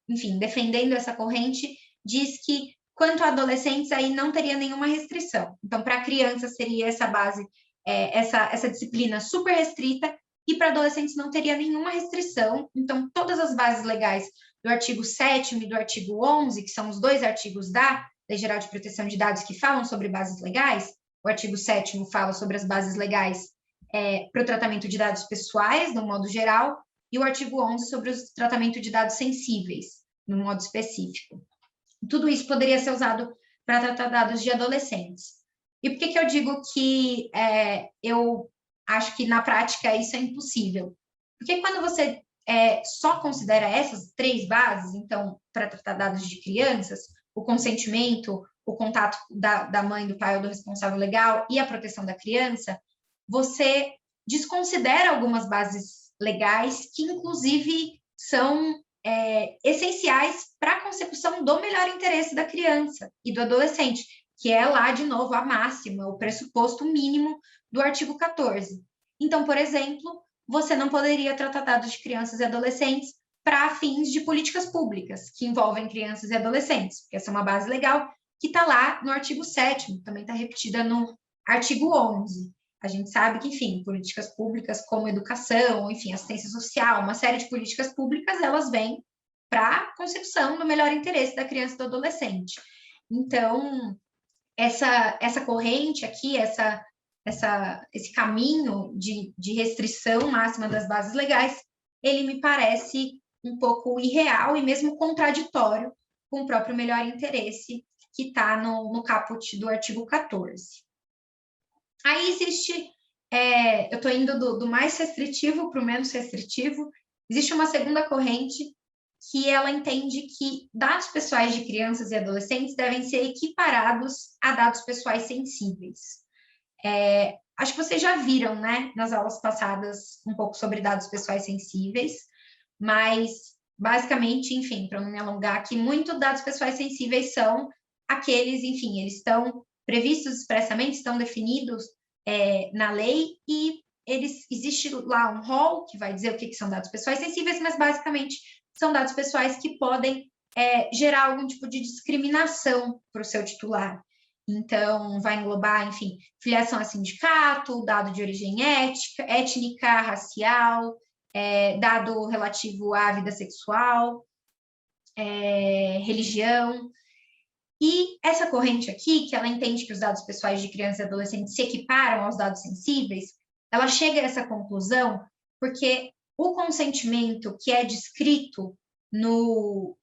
enfim, defendendo essa corrente diz que quanto a adolescentes aí não teria nenhuma restrição. Então, para crianças seria essa base, essa disciplina super restrita, e para adolescentes não teria nenhuma restrição. Então, todas as bases legais do artigo 7º e do artigo 11, que são os 2 artigos da Lei Geral de Proteção de Dados que falam sobre bases legais, o artigo 7º fala sobre as bases legais para o tratamento de dados pessoais, no modo geral, e o artigo 11 sobre o tratamento de dados sensíveis, no modo específico. Tudo isso poderia ser usado para tratar dados de adolescentes. E por que eu digo que eu acho que na prática isso é impossível? Porque quando você só considera essas 3 bases, então, para tratar dados de crianças, o consentimento, o contato da mãe, do pai ou do responsável legal e a proteção da criança, você desconsidera algumas bases legais que, inclusive, são essenciais para a consecução do melhor interesse da criança e do adolescente, que é lá, de novo, a máxima, o pressuposto mínimo do artigo 14. Então, por exemplo, você não poderia tratar dados de crianças e adolescentes para fins de políticas públicas que envolvem crianças e adolescentes, porque essa é uma base legal que está lá no artigo 7º, também está repetida no artigo 11. A gente sabe que, enfim, políticas públicas como educação, enfim, assistência social, uma série de políticas públicas, elas vêm para a concepção do melhor interesse da criança e do adolescente. Então, essa corrente aqui, esse caminho de restrição máxima das bases legais, ele me parece um pouco irreal e mesmo contraditório com o próprio melhor interesse que está no caput do artigo 14. Aí existe, eu estou indo do mais restritivo para o menos restritivo, existe uma segunda corrente que ela entende que dados pessoais de crianças e adolescentes devem ser equiparados a dados pessoais sensíveis. Acho que vocês já viram, né, nas aulas passadas, um pouco sobre dados pessoais sensíveis, mas, basicamente, enfim, para não me alongar aqui, muito dados pessoais sensíveis são aqueles, enfim, eles estão previstos expressamente, estão definidos na lei e existe lá um rol que vai dizer o que são dados pessoais sensíveis, mas, basicamente, são dados pessoais que podem gerar algum tipo de discriminação para o seu titular. Então, vai englobar, enfim, filiação a sindicato, dado de origem étnica, racial, dado relativo à vida sexual, religião. E essa corrente aqui, que ela entende que os dados pessoais de crianças e adolescentes se equiparam aos dados sensíveis, ela chega a essa conclusão porque o consentimento que é descrito no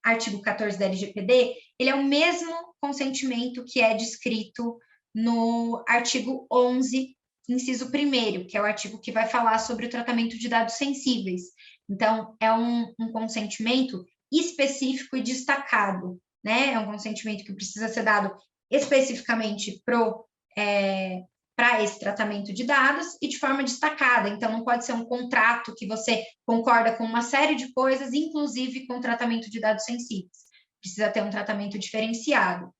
artigo 14 da LGPD, ele é o mesmo consentimento que é descrito no artigo 11, inciso 1º, que é o artigo que vai falar sobre o tratamento de dados sensíveis. Então, é um consentimento específico e destacado, né? É um consentimento que precisa ser dado especificamente para esse tratamento de dados e de forma destacada. Então, não pode ser um contrato que você concorda com uma série de coisas, inclusive com o tratamento de dados sensíveis. Precisa ter um tratamento diferenciado.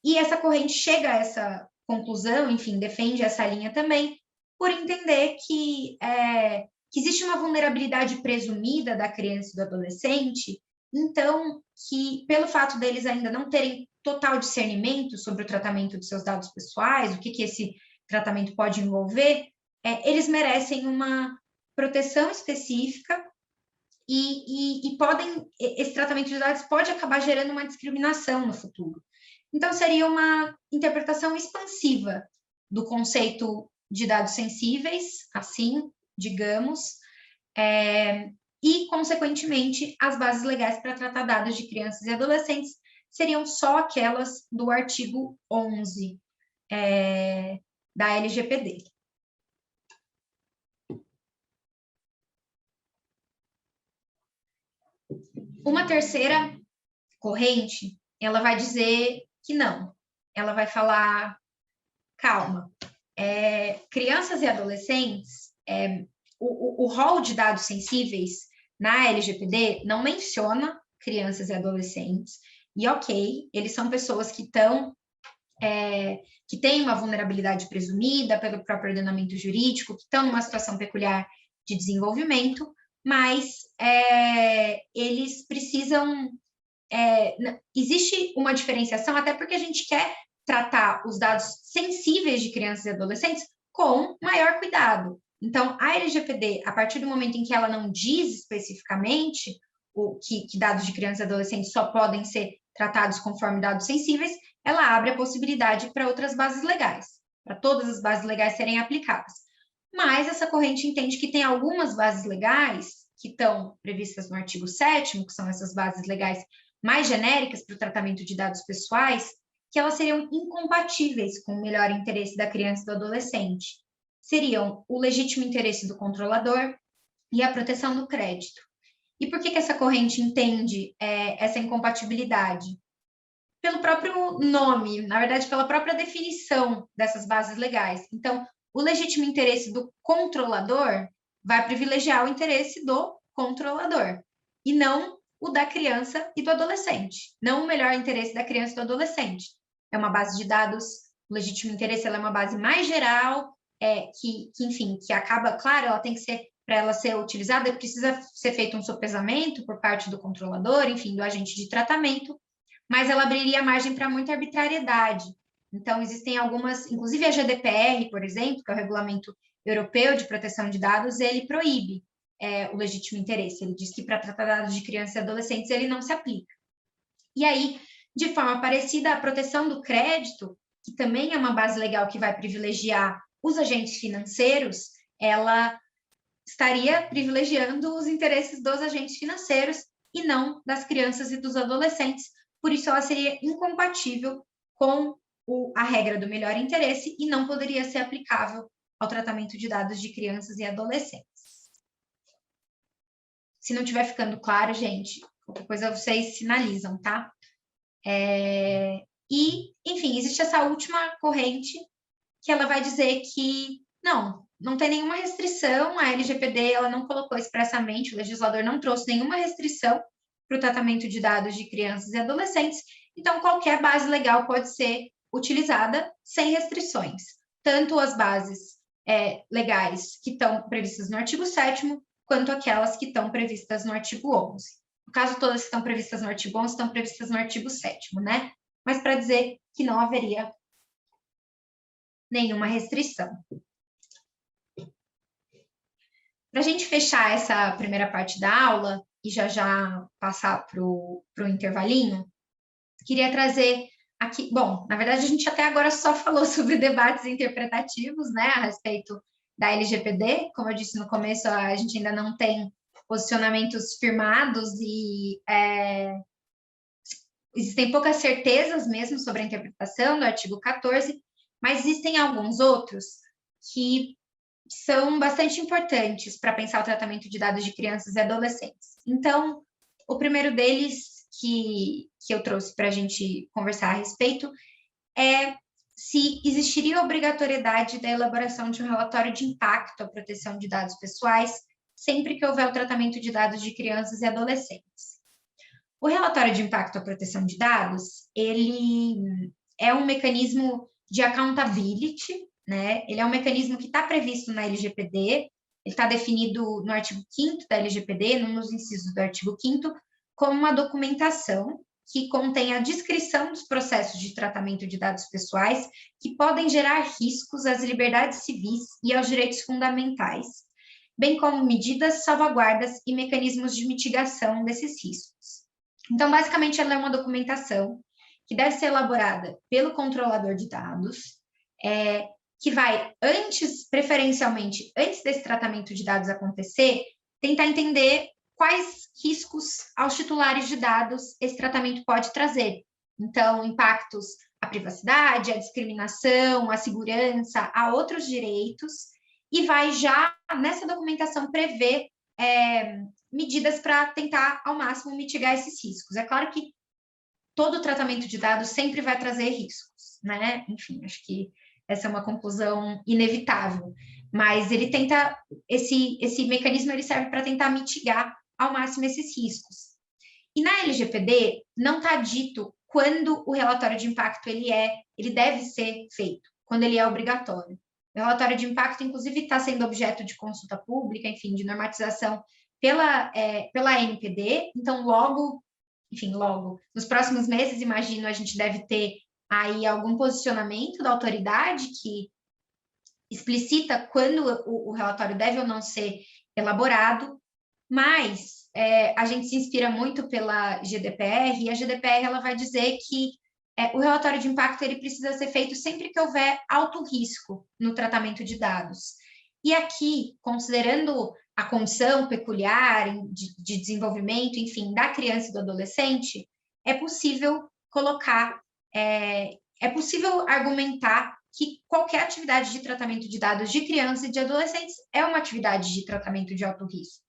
E essa corrente chega a essa conclusão, enfim, defende essa linha também, por entender que existe uma vulnerabilidade presumida da criança e do adolescente, então, que pelo fato deles ainda não terem total discernimento sobre o tratamento de seus dados pessoais, o que esse tratamento pode envolver, eles merecem uma proteção específica e esse tratamento de dados pode acabar gerando uma discriminação no futuro. Então, seria uma interpretação expansiva do conceito de dados sensíveis, assim, digamos, e, consequentemente, as bases legais para tratar dados de crianças e adolescentes seriam só aquelas do artigo 11 da LGPD. Uma terceira corrente, ela vai dizer que não. Ela vai falar, calma, crianças e adolescentes, o rol de dados sensíveis na LGPD não menciona crianças e adolescentes, e ok, eles são pessoas que têm uma vulnerabilidade presumida pelo próprio ordenamento jurídico, que estão numa situação peculiar de desenvolvimento, mas eles precisam... existe uma diferenciação, até porque a gente quer tratar os dados sensíveis de crianças e adolescentes com maior cuidado. Então, a LGPD, a partir do momento em que ela não diz especificamente que dados de crianças e adolescentes só podem ser tratados conforme dados sensíveis, ela abre a possibilidade para outras bases legais, para todas as bases legais serem aplicadas. Mas essa corrente entende que tem algumas bases legais que estão previstas no artigo 7º, que são essas bases legais mais genéricas para o tratamento de dados pessoais, que elas seriam incompatíveis com o melhor interesse da criança e do adolescente. Seriam o legítimo interesse do controlador e a proteção do crédito. E por que essa corrente entende essa incompatibilidade? Pelo próprio nome, na verdade, pela própria definição dessas bases legais. Então, o legítimo interesse do controlador vai privilegiar o interesse do controlador, e não o da criança e do adolescente, não o melhor interesse da criança e do adolescente. É uma base de dados, o legítimo interesse ela é uma base mais geral, enfim, que acaba, claro, ela tem que ser, para ela ser utilizada, precisa ser feito um sopesamento por parte do controlador, enfim, do agente de tratamento, mas ela abriria margem para muita arbitrariedade. Então, existem algumas, inclusive a GDPR, por exemplo, que é o Regulamento Europeu de Proteção de Dados, ele proíbe o legítimo interesse. Ele diz que para tratar dados de crianças e adolescentes ele não se aplica. E aí, de forma parecida, a proteção do crédito, que também é uma base legal que vai privilegiar os agentes financeiros, ela estaria privilegiando os interesses dos agentes financeiros e não das crianças e dos adolescentes. Por isso, ela seria incompatível com a regra do melhor interesse e não poderia ser aplicável ao tratamento de dados de crianças e adolescentes. Se não estiver ficando claro, gente, qualquer coisa vocês sinalizam, tá? E, enfim, existe essa última corrente que ela vai dizer que não tem nenhuma restrição, a LGPD ela não colocou expressamente, o legislador não trouxe nenhuma restrição para o tratamento de dados de crianças e adolescentes, então qualquer base legal pode ser utilizada sem restrições, tanto as bases legais que estão previstas no artigo 7º, quanto aquelas que estão previstas no artigo 11. No caso, todas que estão previstas no artigo 11 estão previstas no artigo 7º, né? Mas para dizer que não haveria nenhuma restrição. Para a gente fechar essa primeira parte da aula e já passar para o intervalinho, queria trazer aqui, bom, na verdade a gente até agora só falou sobre debates interpretativos, né, a respeito da LGPD, como eu disse no começo, a gente ainda não tem posicionamentos firmados e existem poucas certezas mesmo sobre a interpretação do artigo 14, mas existem alguns outros que são bastante importantes para pensar o tratamento de dados de crianças e adolescentes. Então, o primeiro deles que eu trouxe para a gente conversar a respeito é se existiria obrigatoriedade da elaboração de um relatório de impacto à proteção de dados pessoais sempre que houver o tratamento de dados de crianças e adolescentes. O relatório de impacto à proteção de dados, ele é um mecanismo de accountability, né? Ele é um mecanismo que está previsto na LGPD, ele está definido no artigo 5º da LGPD, nos incisos do artigo 5º, como uma documentação que contém a descrição dos processos de tratamento de dados pessoais que podem gerar riscos às liberdades civis e aos direitos fundamentais, bem como medidas, salvaguardas e mecanismos de mitigação desses riscos. Então, basicamente, ela é uma documentação que deve ser elaborada pelo controlador de dados, que vai, preferencialmente, antes desse tratamento de dados acontecer, tentar entender quais riscos aos titulares de dados esse tratamento pode trazer. Então, impactos à privacidade, à discriminação, à segurança, a outros direitos, e vai já, nessa documentação, prever medidas para tentar, ao máximo, mitigar esses riscos. É claro que todo tratamento de dados sempre vai trazer riscos, né? Enfim, acho que essa é uma conclusão inevitável, mas ele tenta, esse mecanismo ele serve para tentar mitigar ao máximo esses riscos. E na LGPD não está dito quando o relatório de impacto ele deve ser feito, quando ele é obrigatório. O relatório de impacto, inclusive, está sendo objeto de consulta pública, enfim, de normatização pela ANPD, então logo, nos próximos meses, imagino, a gente deve ter aí algum posicionamento da autoridade que explicita quando o relatório deve ou não ser elaborado, mas a gente se inspira muito pela GDPR, e a GDPR ela vai dizer que o relatório de impacto ele precisa ser feito sempre que houver alto risco no tratamento de dados. E aqui, considerando a condição peculiar de desenvolvimento, enfim, da criança e do adolescente, é possível argumentar que qualquer atividade de tratamento de dados de crianças e de adolescentes é uma atividade de tratamento de alto risco,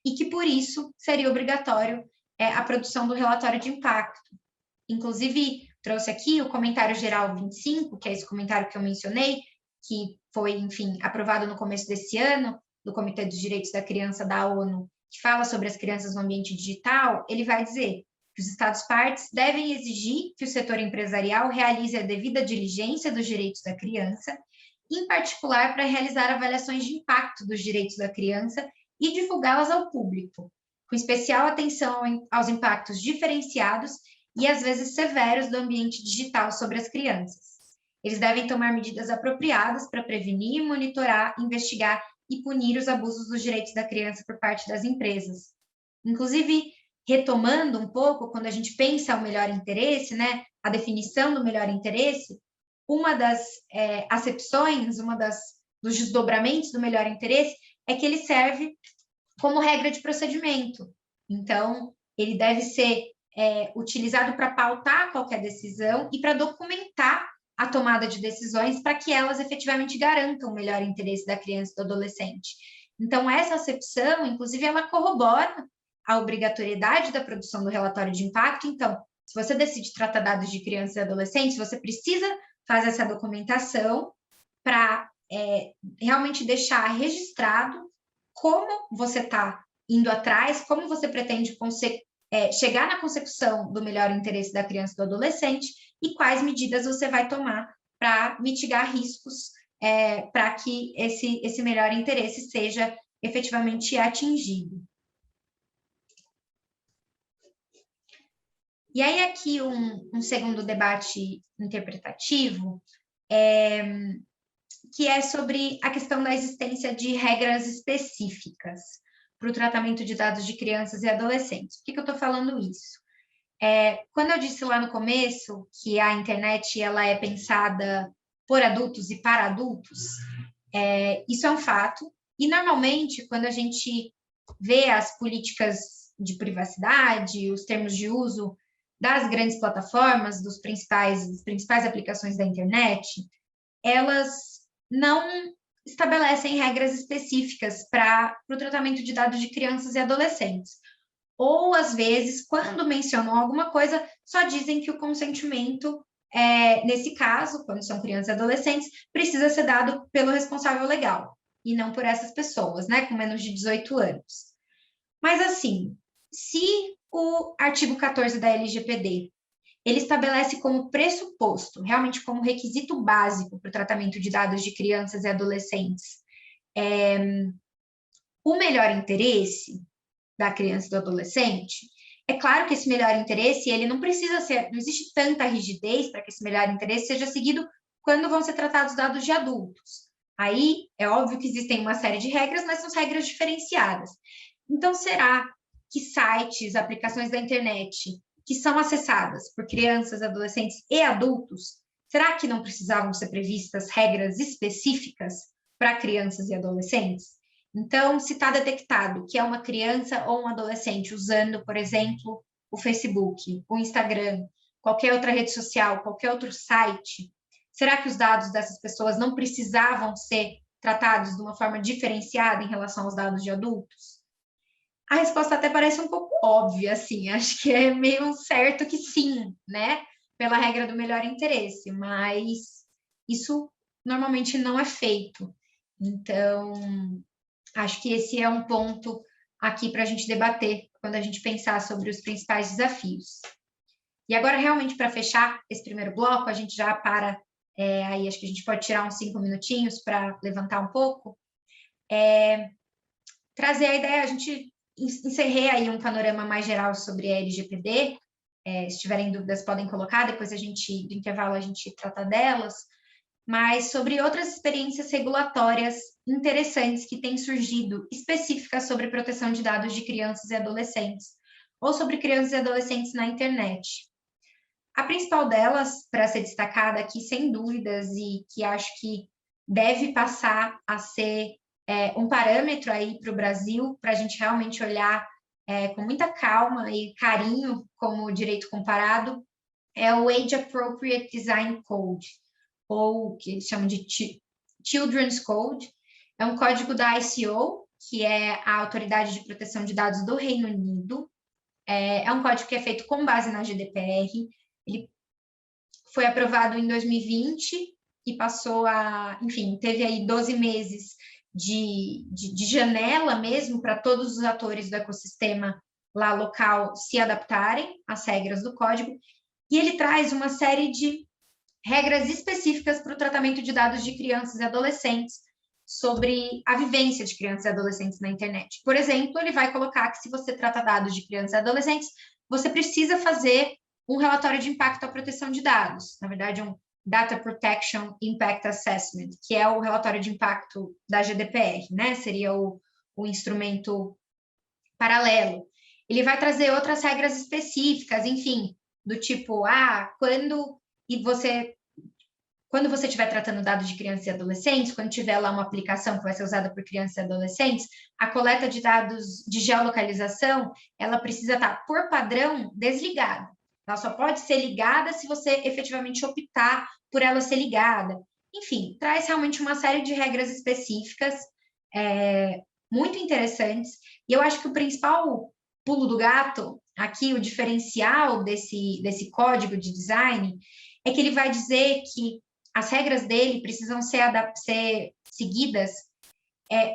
e que, por isso, seria obrigatório a produção do relatório de impacto. Inclusive, trouxe aqui o comentário geral 25, que é esse comentário que eu mencionei, que foi, enfim, aprovado no começo desse ano, do Comitê dos Direitos da Criança da ONU, que fala sobre as crianças no ambiente digital, ele vai dizer que os Estados-partes devem exigir que o setor empresarial realize a devida diligência dos direitos da criança, em particular para realizar avaliações de impacto dos direitos da criança e divulgá-las ao público, com especial atenção aos impactos diferenciados e às vezes severos do ambiente digital sobre as crianças. Eles devem tomar medidas apropriadas para prevenir, monitorar, investigar e punir os abusos dos direitos da criança por parte das empresas. Inclusive, retomando um pouco, quando a gente pensa o melhor interesse, né, a definição do melhor interesse, uma das acepções, dos desdobramentos do melhor interesse é que ele serve como regra de procedimento. Então, ele deve ser utilizado para pautar qualquer decisão e para documentar a tomada de decisões para que elas efetivamente garantam o melhor interesse da criança e do adolescente. Então, essa acepção, inclusive, ela corrobora a obrigatoriedade da produção do relatório de impacto. Então, se você decide tratar dados de crianças e adolescentes, você precisa fazer essa documentação para realmente deixar registrado como você está indo atrás, como você pretende chegar na consecução do melhor interesse da criança e do adolescente e quais medidas você vai tomar para mitigar riscos para que esse melhor interesse seja efetivamente atingido. E aí aqui um segundo debate interpretativo, que é sobre a questão da existência de regras específicas para o tratamento de dados de crianças e adolescentes. Por que eu estou falando isso? Quando eu disse lá no começo que a internet ela é pensada por adultos e para adultos, isso é um fato, e normalmente quando a gente vê as políticas de privacidade, os termos de uso das grandes plataformas, das principais aplicações da internet, elas não estabelecem regras específicas para o tratamento de dados de crianças e adolescentes. Ou, às vezes, quando mencionam alguma coisa, só dizem que o consentimento, nesse caso, quando são crianças e adolescentes, precisa ser dado pelo responsável legal, e não por essas pessoas, né, com menos de 18 anos. Mas, assim, se o artigo 14 da LGPD, ele estabelece como pressuposto, realmente como requisito básico para o tratamento de dados de crianças e adolescentes, o melhor interesse da criança e do adolescente, é claro que esse melhor interesse, ele não precisa ser, não existe tanta rigidez para que esse melhor interesse seja seguido quando vão ser tratados dados de adultos. Aí, é óbvio que existem uma série de regras, mas são regras diferenciadas. Então, será que sites, aplicações da internet, que são acessadas por crianças, adolescentes e adultos, será que não precisavam ser previstas regras específicas para crianças e adolescentes? Então, se está detectado que é uma criança ou um adolescente usando, por exemplo, o Facebook, o Instagram, qualquer outra rede social, qualquer outro site, será que os dados dessas pessoas não precisavam ser tratados de uma forma diferenciada em relação aos dados de adultos? A resposta até parece um pouco óbvia, assim, acho que é meio certo que sim, né? Pela regra do melhor interesse, mas isso normalmente não é feito. Então, acho que esse é um ponto aqui para a gente debater quando a gente pensar sobre os principais desafios. E agora, realmente, para fechar esse primeiro bloco, a gente já para, aí acho que a gente pode tirar uns 5 minutinhos para levantar um pouco, trazer a ideia, a gente encerrei aí um panorama mais geral sobre a LGPD, se tiverem dúvidas podem colocar, depois do intervalo a gente trata delas, mas sobre outras experiências regulatórias interessantes que têm surgido, específicas sobre proteção de dados de crianças e adolescentes, ou sobre crianças e adolescentes na internet. A principal delas, para ser destacada aqui, sem dúvidas, e que acho que deve passar a ser um parâmetro aí para o Brasil, para a gente realmente olhar com muita calma e carinho como direito comparado, é o Age Appropriate Design Code, ou que eles chamam de Children's Code. É um código da ICO, que é a Autoridade de Proteção de Dados do Reino Unido. É um código que é feito com base na GDPR. Ele foi aprovado em 2020 e passou enfim, teve aí 12 meses de janela mesmo para todos os atores do ecossistema lá local se adaptarem às regras do código, e ele traz uma série de regras específicas para o tratamento de dados de crianças e adolescentes sobre a vivência de crianças e adolescentes na internet. Por exemplo, ele vai colocar que se você trata dados de crianças e adolescentes, você precisa fazer um relatório de impacto à proteção de dados, na verdade, um Data Protection Impact Assessment, que é o relatório de impacto da GDPR, né? Seria o instrumento paralelo. Ele vai trazer outras regras específicas, enfim, do tipo, quando você estiver tratando dados de crianças e adolescentes, quando tiver lá uma aplicação que vai ser usada por crianças e adolescentes, a coleta de dados de geolocalização, ela precisa estar, por padrão, desligada. Ela só pode ser ligada se você efetivamente optar por ela ser ligada. Enfim, traz realmente uma série de regras específicas, muito interessantes, e eu acho que o principal pulo do gato, aqui, o diferencial desse código de design, é que ele vai dizer que as regras dele precisam ser seguidas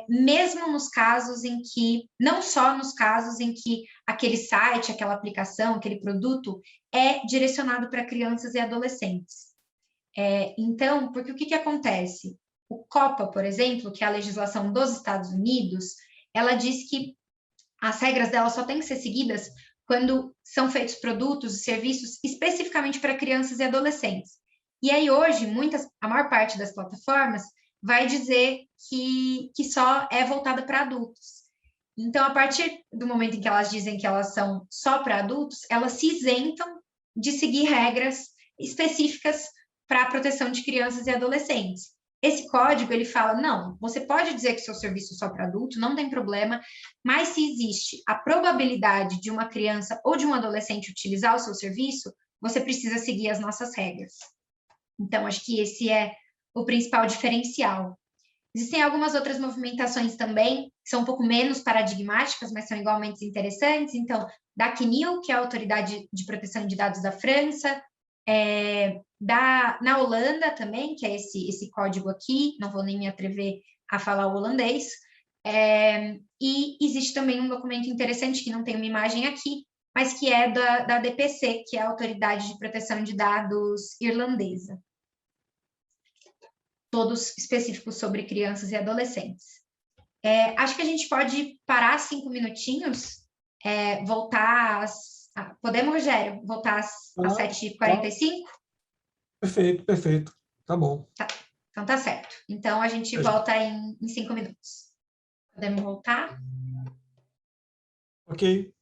mesmo nos casos em que, não só nos casos em que aquele site, aquela aplicação, aquele produto é direcionado para crianças e adolescentes. Então, porque o que acontece? O COPPA, por exemplo, que é a legislação dos Estados Unidos, ela diz que as regras dela só têm que ser seguidas quando são feitos produtos e serviços especificamente para crianças e adolescentes. E aí, hoje, a maior parte das plataformas vai dizer que só é voltada para adultos. Então, a partir do momento em que elas dizem que elas são só para adultos, elas se isentam de seguir regras específicas para a proteção de crianças e adolescentes. Esse código, ele fala, não, você pode dizer que seu serviço é só para adulto, não tem problema, mas se existe a probabilidade de uma criança ou de um adolescente utilizar o seu serviço, você precisa seguir as nossas regras. Então, acho que esse é o principal diferencial. Existem algumas outras movimentações também, que são um pouco menos paradigmáticas, mas são igualmente interessantes. Então, da CNIL, que é a Autoridade de Proteção de Dados da França, na Holanda também, que é esse código aqui, não vou nem me atrever a falar o holandês, e existe também um documento interessante, que não tem uma imagem aqui, mas que é da DPC, que é a Autoridade de Proteção de Dados irlandesa. Todos específicos sobre crianças e adolescentes. Acho que a gente pode parar 5 minutinhos, voltar podemos, Rogério, voltar às 7h45? Perfeito. Tá bom. Tá. Então, tá certo. Então, a gente volta em 5 minutos. Podemos voltar? Ok.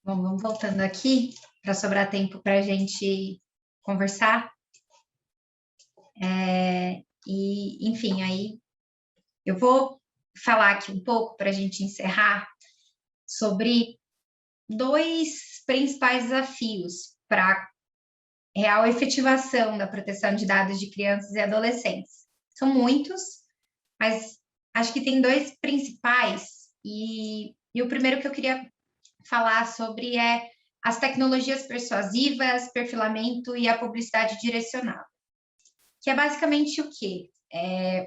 Bom, vamos voltando aqui, para sobrar tempo para a gente conversar. Enfim, aí eu vou falar aqui um pouco para a gente encerrar sobre 2 principais desafios para a real efetivação da proteção de dados de crianças e adolescentes. São muitos, mas acho que tem 2 principais, e o primeiro que eu queria falar sobre é as tecnologias persuasivas, perfilamento e a publicidade direcionada. Que é basicamente o quê?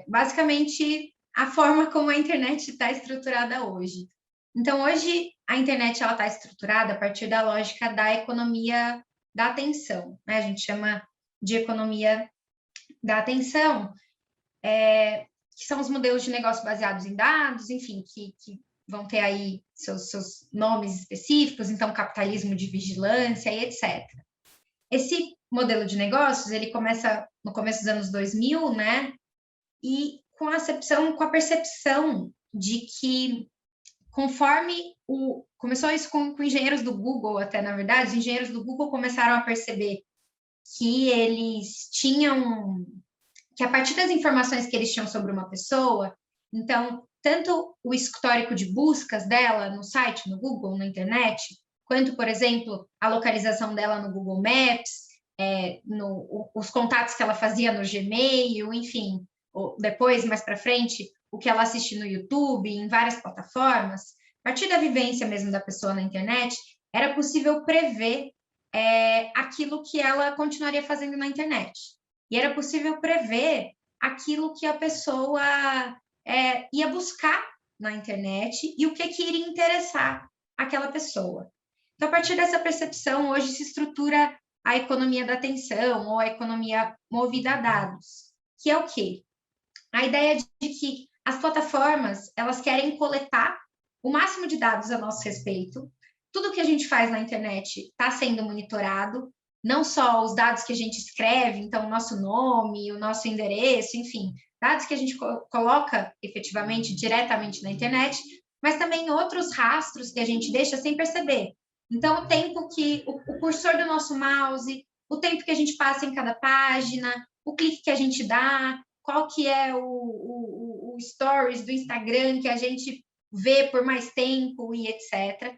Basicamente a forma como a internet está estruturada hoje. Então, hoje, a internet está estruturada a partir da lógica da economia da atenção, né? A gente chama de economia da atenção, que são os modelos de negócio baseados em dados, enfim, que vão ter aí seus nomes específicos, então, capitalismo de vigilância e etc. Esse modelo de negócios, ele começa no começo dos anos 2000, né? E com a percepção de que, conforme começou isso com engenheiros do Google, até, na verdade, os engenheiros do Google começaram a perceber que eles tinham, que a partir das informações que eles tinham sobre uma pessoa, então, tanto o histórico de buscas dela no site, no Google, na internet, quanto, por exemplo, a localização dela no Google Maps, os contatos que ela fazia no Gmail, enfim, depois, mais para frente, o que ela assiste no YouTube, em várias plataformas, a partir da vivência mesmo da pessoa na internet, era possível prever aquilo que ela continuaria fazendo na internet. E era possível prever aquilo que a pessoa ia buscar na internet e o que iria interessar aquela pessoa. Então, a partir dessa percepção, hoje se estrutura a economia da atenção ou a economia movida a dados, que é o quê? A ideia de que as plataformas, elas querem coletar o máximo de dados a nosso respeito. Tudo que a gente faz na internet está sendo monitorado, não só os dados que a gente escreve, então o nosso nome, o nosso endereço, enfim, dados que a gente coloca efetivamente diretamente na internet, mas também outros rastros que a gente deixa sem perceber. Então, o tempo que o cursor do nosso mouse, o tempo que a gente passa em cada página, o clique que a gente dá, qual que é o stories do Instagram que a gente vê por mais tempo e etc.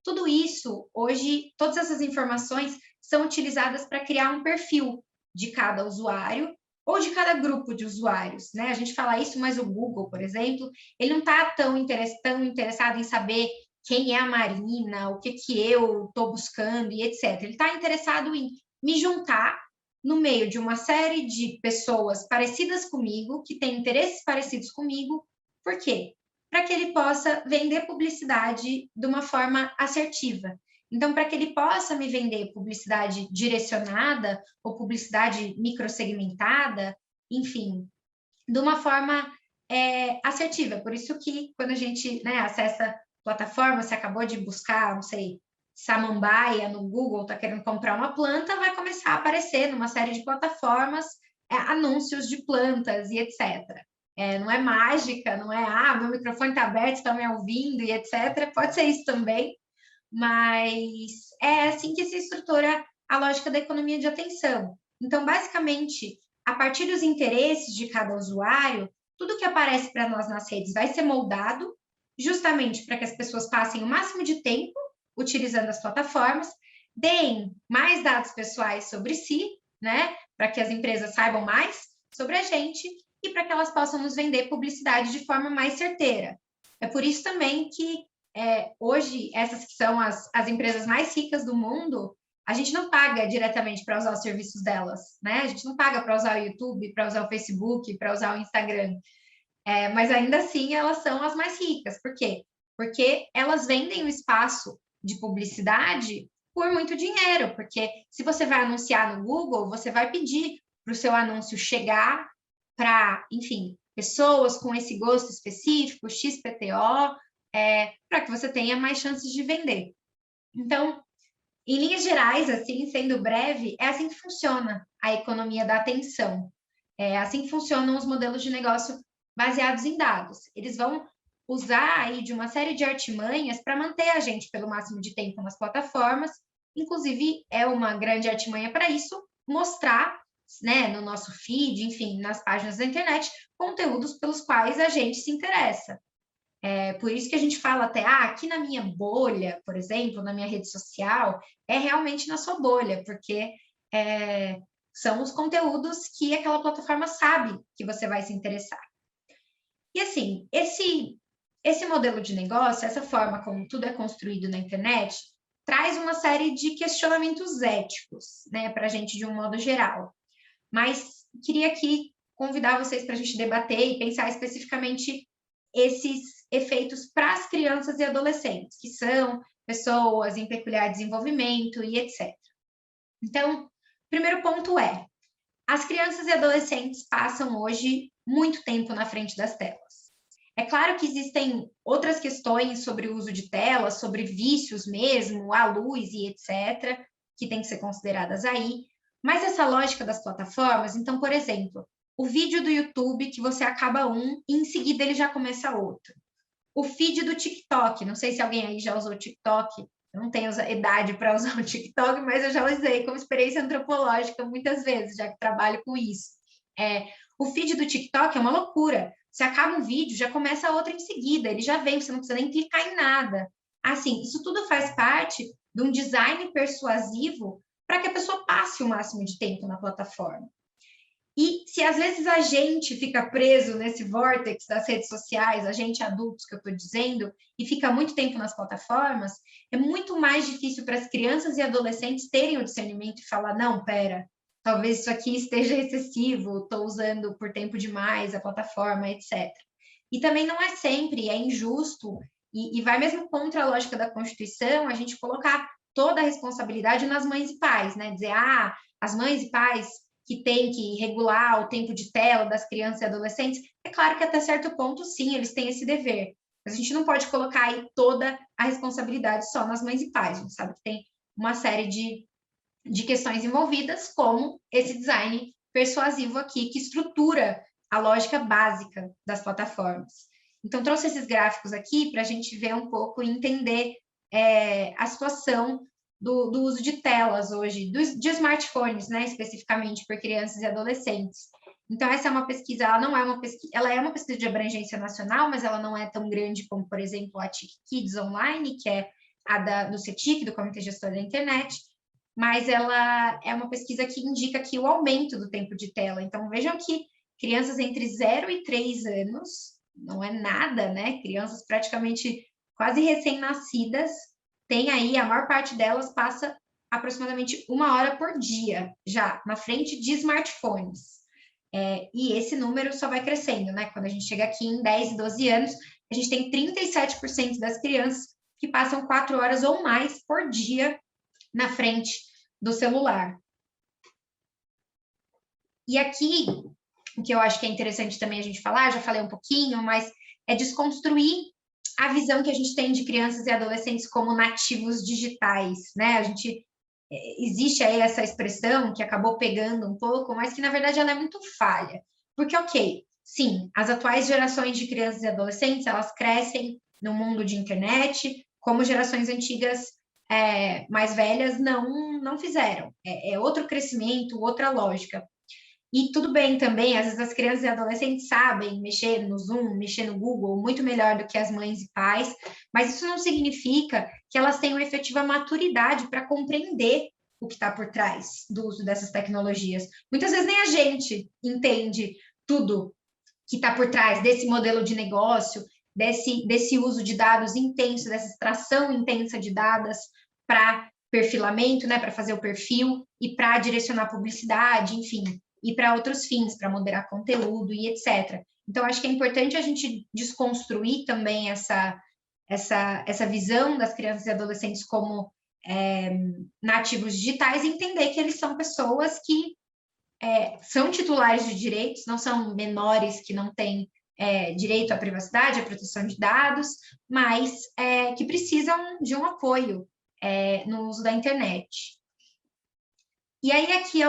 Tudo isso, hoje, todas essas informações são utilizadas para criar um perfil de cada usuário ou de cada grupo de usuários, né? A gente fala isso, mas o Google, por exemplo, ele não está tão interessado em saber quem é a Marina, o que eu estou buscando e etc. Ele está interessado em me juntar no meio de uma série de pessoas parecidas comigo, que têm interesses parecidos comigo. Por quê? Para que ele possa vender publicidade de uma forma assertiva. Então, para que ele possa me vender publicidade direcionada ou publicidade microsegmentada, enfim, de uma forma assertiva. Por isso que quando a gente acessa plataforma, você acabou de buscar, não sei, samambaia no Google, está querendo comprar uma planta, vai começar a aparecer numa série de plataformas anúncios de plantas e etc. Não é mágica, não é, meu microfone está aberto, estão me ouvindo e etc. Pode ser isso também, mas é assim que se estrutura a lógica da economia de atenção. Então, basicamente, a partir dos interesses de cada usuário, tudo que aparece para nós nas redes vai ser moldado justamente para que as pessoas passem o máximo de tempo utilizando as plataformas, deem mais dados pessoais sobre si, né, para que as empresas saibam mais sobre a gente e para que elas possam nos vender publicidade de forma mais certeira. É por isso também que hoje, essas que são as empresas mais ricas do mundo, a gente não paga diretamente para usar os serviços delas, né? A gente não paga para usar o YouTube, para usar o Facebook, para usar o Instagram. Mas ainda assim, elas são as mais ricas. Por quê? Porque elas vendem o espaço de publicidade por muito dinheiro. Porque se você vai anunciar no Google, você vai pedir para o seu anúncio chegar para, enfim, pessoas com esse gosto específico, XPTO, para que você tenha mais chances de vender. Então, em linhas gerais, assim, sendo breve, é assim que funciona a economia da atenção. É assim que funcionam os modelos de negócio baseados em dados. Eles vão usar aí de uma série de artimanhas para manter a gente pelo máximo de tempo nas plataformas. Inclusive, é uma grande artimanha para isso, mostrar, né, no nosso feed, enfim, nas páginas da internet, conteúdos pelos quais a gente se interessa. Por isso que a gente fala até, aqui na minha bolha, por exemplo, na minha rede social, é realmente na sua bolha, porque são os conteúdos que aquela plataforma sabe que você vai se interessar. E assim, esse modelo de negócio, essa forma como tudo é construído na internet, traz uma série de questionamentos éticos, né, para a gente de um modo geral. Mas queria aqui convidar vocês para a gente debater e pensar especificamente esses efeitos para as crianças e adolescentes, que são pessoas em peculiar desenvolvimento e etc. Então, o primeiro ponto é, as crianças e adolescentes passam hoje muito tempo na frente das telas. É claro que existem outras questões sobre o uso de telas, sobre vícios mesmo, a luz e etc., que tem que ser consideradas aí, mas essa lógica das plataformas, então, por exemplo, o vídeo do YouTube que você acaba um e em seguida ele já começa outro. O feed do TikTok, não sei se alguém aí já usou o TikTok, eu não tenho idade para usar o TikTok, mas eu já usei como experiência antropológica muitas vezes, já que trabalho com isso. O feed do TikTok é uma loucura. Você acaba um vídeo, já começa outro em seguida, ele já vem, você não precisa nem clicar em nada. Assim, isso tudo faz parte de um design persuasivo para que a pessoa passe o máximo de tempo na plataforma. E se às vezes a gente fica preso nesse vórtice das redes sociais, a gente adultos que eu estou dizendo, e fica muito tempo nas plataformas, é muito mais difícil para as crianças e adolescentes terem o discernimento e falar, não, pera, talvez isso aqui esteja excessivo, estou usando por tempo demais a plataforma, etc. E também não é sempre, é injusto, e vai mesmo contra a lógica da Constituição, a gente colocar toda a responsabilidade nas mães e pais, né? Dizer, as mães e pais que têm que regular o tempo de tela das crianças e adolescentes, é claro que até certo ponto, sim, eles têm esse dever, mas a gente não pode colocar aí toda a responsabilidade só nas mães e pais, a gente sabe que tem uma série de questões envolvidas, como esse design persuasivo aqui, que estrutura a lógica básica das plataformas. Então, trouxe esses gráficos aqui para a gente ver um pouco e entender a situação do uso de telas hoje, de smartphones, né, especificamente por crianças e adolescentes. Então, essa é uma pesquisa, ela não é uma pesquisa, ela é uma pesquisa de abrangência nacional, mas ela não é tão grande como, por exemplo, a TIC Kids Online, que é a do CETIC, do Comitê Gestor da Internet, mas ela é uma pesquisa que indica aqui o aumento do tempo de tela. Então, vejam que crianças entre 0 e 3 anos, não é nada, né? Crianças praticamente quase recém-nascidas, tem aí, a maior parte delas passa aproximadamente 1 hora por dia, já na frente de smartphones. E esse número só vai crescendo, né? Quando a gente chega aqui em 10 e 12 anos, a gente tem 37% das crianças que passam 4 horas ou mais por dia na frente do celular. E aqui, o que eu acho que é interessante também a gente falar, já falei um pouquinho, mas é desconstruir a visão que a gente tem de crianças e adolescentes como nativos digitais, né? Existe aí essa expressão que acabou pegando um pouco, mas que na verdade ela é muito falha. Porque, ok, sim, as atuais gerações de crianças e adolescentes, elas crescem no mundo de internet, como gerações antigas mais velhas não fizeram. É outro crescimento, outra lógica. E tudo bem também, às vezes as crianças e adolescentes sabem mexer no Zoom, mexer no Google muito melhor do que as mães e pais, mas isso não significa que elas tenham efetiva maturidade para compreender o que está por trás do uso dessas tecnologias. Muitas vezes nem a gente entende tudo que está por trás desse modelo de negócio, desse uso de dados intenso, dessa extração intensa de dados para perfilamento, né, para fazer o perfil e para direcionar publicidade, enfim, e para outros fins, para moderar conteúdo e etc. Então, acho que é importante a gente desconstruir também essa visão das crianças e adolescentes como nativos digitais e entender que eles são pessoas que são titulares de direitos, não são menores que não têm direito à privacidade, à proteção de dados, mas que precisam de um apoio no uso da internet. E aí, aqui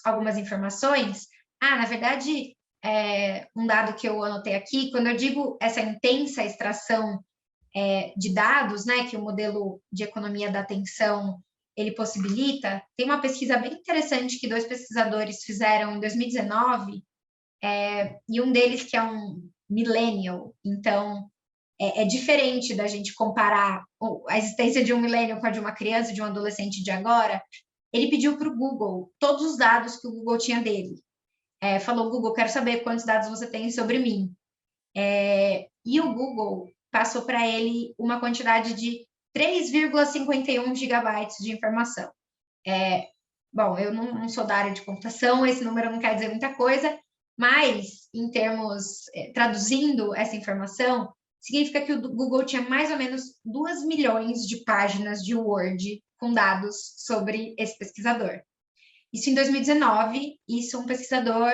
algumas informações. Na verdade, um dado que eu anotei aqui, quando eu digo essa intensa extração de dados, né, que o modelo de economia da atenção ele possibilita, tem uma pesquisa bem interessante que 2 pesquisadores fizeram em 2019, e um deles que é um millennial, então é diferente da gente comparar a existência de um millennial com a de uma criança, de um adolescente de agora. Ele pediu para o Google todos os dados que o Google tinha dele. Falou, Google, quero saber quantos dados você tem sobre mim. E o Google passou para ele uma quantidade de 3,51 gigabytes de informação. Bom, eu não sou da área de computação, esse número não quer dizer muita coisa, mas, em termos, traduzindo essa informação, significa que o Google tinha mais ou menos 2 milhões de páginas de Word com dados sobre esse pesquisador. Isso em 2019, isso um pesquisador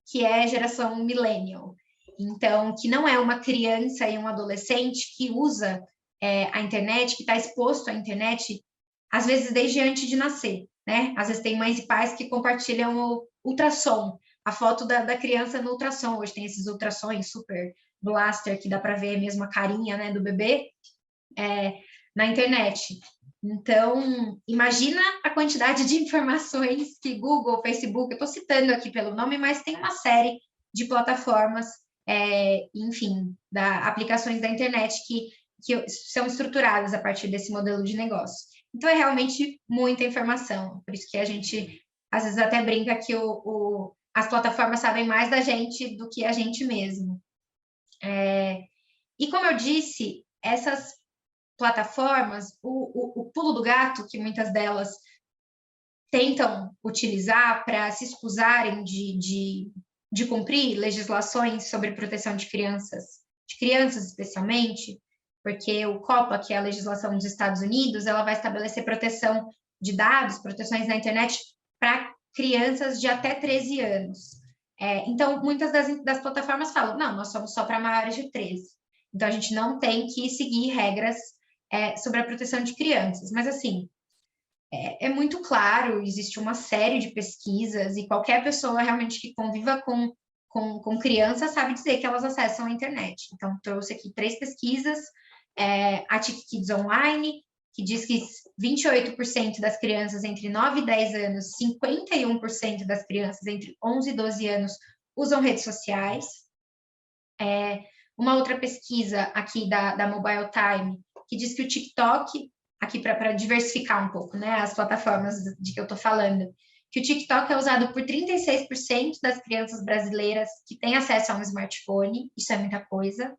que é geração millennial. Então, que não é uma criança e um adolescente que usa a internet, que está exposto à internet, às vezes desde antes de nascer, né? Às vezes tem mães e pais que compartilham o ultrassom, a foto da criança no ultrassom. Hoje tem esses ultrassons super blaster, que dá para ver mesmo a carinha, né, do bebê, na internet. Então, imagina a quantidade de informações que Google, Facebook, eu estou citando aqui pelo nome, mas tem uma série de plataformas, enfim, aplicações da internet que são estruturadas a partir desse modelo de negócio. Então, é realmente muita informação, por isso que a gente, às vezes, até brinca que as plataformas sabem mais da gente do que a gente mesmo. E como eu disse, essas plataformas, o pulo do gato, que muitas delas tentam utilizar para se escusarem de cumprir legislações sobre proteção de crianças especialmente, porque o COPPA, que é a legislação dos Estados Unidos, ela vai estabelecer proteção de dados, proteções na internet para crianças de até 13 anos. Então, muitas das plataformas falam, não, nós somos só para maiores de 13. Então, a gente não tem que seguir regras sobre a proteção de crianças. Mas, assim, é muito claro, existe uma série de pesquisas e qualquer pessoa realmente que conviva com crianças sabe dizer que elas acessam a internet. Então, trouxe aqui 3 pesquisas, a Tic Kids Online, que diz que 28% das crianças entre 9 e 10 anos, 51% das crianças entre 11 e 12 anos usam redes sociais. Uma outra pesquisa aqui da Mobile Time, que diz que o TikTok, aqui para diversificar um pouco, né, as plataformas de que eu estou falando, que o TikTok é usado por 36% das crianças brasileiras que têm acesso a um smartphone, isso é muita coisa.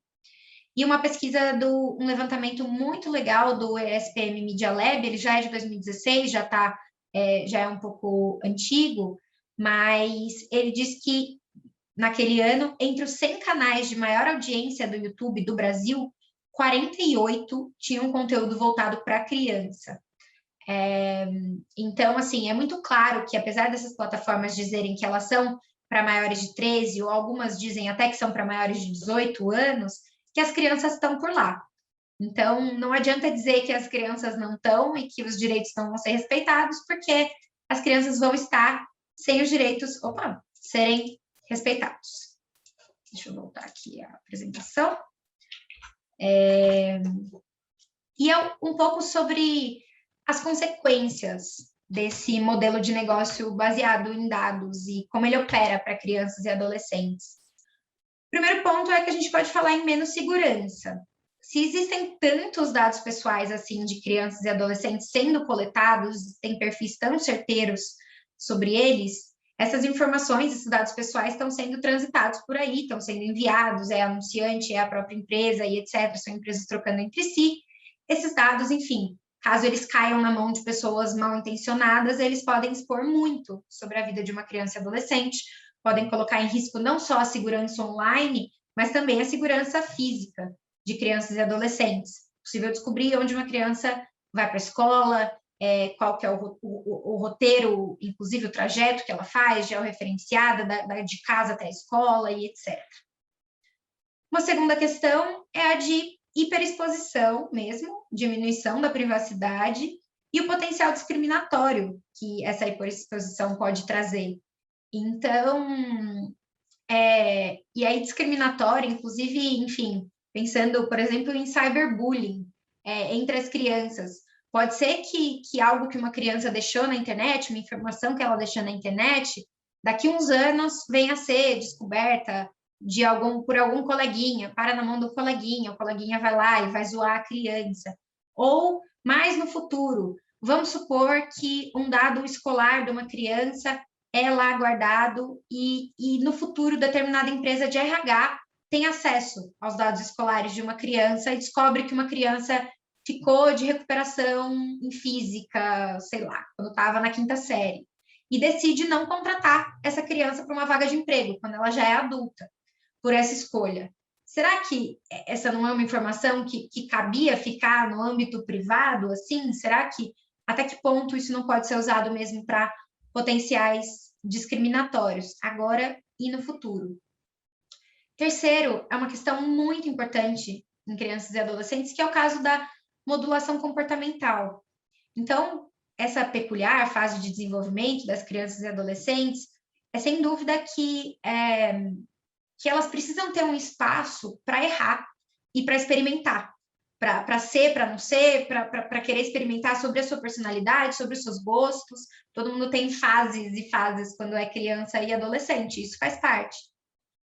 E uma pesquisa um levantamento muito legal do ESPM Media Lab, ele já é de 2016, já é um pouco antigo, mas ele diz que naquele ano, entre os 100 canais de maior audiência do YouTube do Brasil, 48 tinham conteúdo voltado para criança. Então, assim, é muito claro que, apesar dessas plataformas dizerem que elas são para maiores de 13, ou algumas dizem até que são para maiores de 18 anos, que as crianças estão por lá. Então, não adianta dizer que as crianças não estão e que os direitos não vão ser respeitados, porque as crianças vão estar sem os direitos, serem respeitados. Deixa eu voltar aqui a apresentação. E é um pouco sobre as consequências desse modelo de negócio baseado em dados e como ele opera para crianças e adolescentes. O primeiro ponto é que a gente pode falar em menos segurança. Se existem tantos dados pessoais assim de crianças e adolescentes sendo coletados, tem perfis tão certeiros sobre eles, essas informações, esses dados pessoais estão sendo transitados por aí, estão sendo enviados, anunciante, a própria empresa e etc. São empresas trocando entre si. Esses dados, enfim, caso eles caiam na mão de pessoas mal intencionadas, eles podem expor muito sobre a vida de uma criança e adolescente, podem colocar em risco não só a segurança online, mas também a segurança física de crianças e adolescentes. É possível descobrir onde uma criança vai para a escola, qual que é o roteiro, inclusive o trajeto que ela faz, georreferenciada, de casa até a escola e etc. Uma segunda questão é a de hiperexposição mesmo, diminuição da privacidade e o potencial discriminatório que essa hiperexposição pode trazer. Então, e aí discriminatório, inclusive, enfim, pensando, por exemplo, em cyberbullying entre as crianças. Pode ser que algo que uma criança deixou na internet, uma informação que ela deixou na internet, daqui uns anos venha a ser descoberta por algum coleguinha, para na mão do coleguinha, o coleguinha vai lá e vai zoar a criança. Ou, mais no futuro, vamos supor que um dado escolar de uma criança é lá guardado e no futuro determinada empresa de RH tem acesso aos dados escolares de uma criança e descobre que uma criança ficou de recuperação em física, sei lá, quando estava na 5ª série, e decide não contratar essa criança para uma vaga de emprego, quando ela já é adulta, por essa escolha. Será que essa não é uma informação que cabia ficar no âmbito privado, assim? Será que, até que ponto isso não pode ser usado mesmo para potenciais discriminatórios, agora e no futuro? Terceiro, é uma questão muito importante em crianças e adolescentes, que é o caso da modulação comportamental. Então, essa peculiar fase de desenvolvimento das crianças e adolescentes é sem dúvida que elas precisam ter um espaço para errar e para experimentar, para ser, para não ser, para querer experimentar sobre a sua personalidade, sobre os seus gostos. Todo mundo tem fases e fases quando é criança e adolescente, isso faz parte.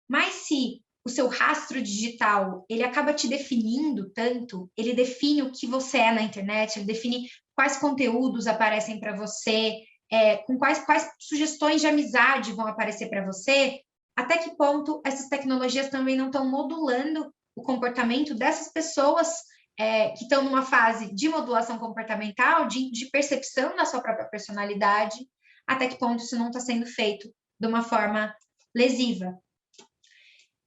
Mas se o seu rastro digital, ele acaba te definindo tanto, ele define o que você é na internet, ele define quais conteúdos aparecem para você, com quais sugestões de amizade vão aparecer para você, até que ponto essas tecnologias também não estão modulando o comportamento dessas pessoas que estão numa fase de modulação comportamental, de percepção da sua própria personalidade, até que ponto isso não está sendo feito de uma forma lesiva.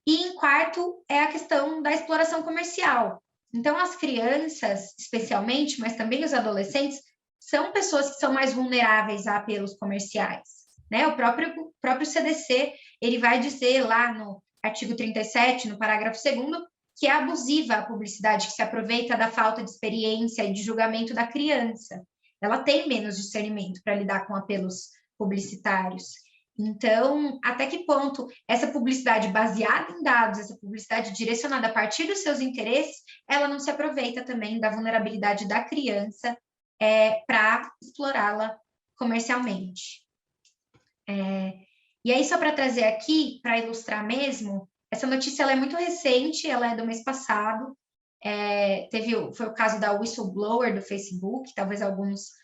E em quarto é a questão da exploração comercial. Então, as crianças, especialmente, mas também os adolescentes, são pessoas que são mais vulneráveis a apelos comerciais, né? O próprio CDC, ele vai dizer lá no artigo 37, no parágrafo 2º, que é abusiva a publicidade que se aproveita da falta de experiência e de julgamento da criança. Ela tem menos discernimento para lidar com apelos publicitários. Então, até que ponto essa publicidade baseada em dados, essa publicidade direcionada a partir dos seus interesses, ela não se aproveita também da vulnerabilidade da criança para explorá-la comercialmente. E aí, só para trazer aqui, para ilustrar mesmo, essa notícia ela é muito recente, ela é do mês passado, foi o caso da whistleblower do Facebook, talvez alguns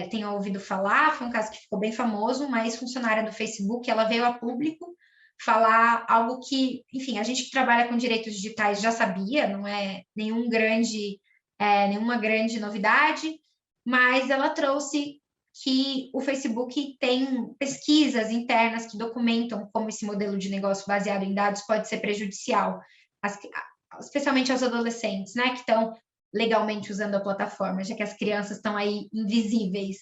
tenham ouvido falar, foi um caso que ficou bem famoso, uma ex-funcionária do Facebook, ela veio a público falar algo que, enfim, a gente que trabalha com direitos digitais já sabia, não é nenhuma grande novidade, mas ela trouxe que o Facebook tem pesquisas internas que documentam como esse modelo de negócio baseado em dados pode ser prejudicial, especialmente aos adolescentes, né, que estão legalmente usando a plataforma, já que as crianças estão aí invisíveis,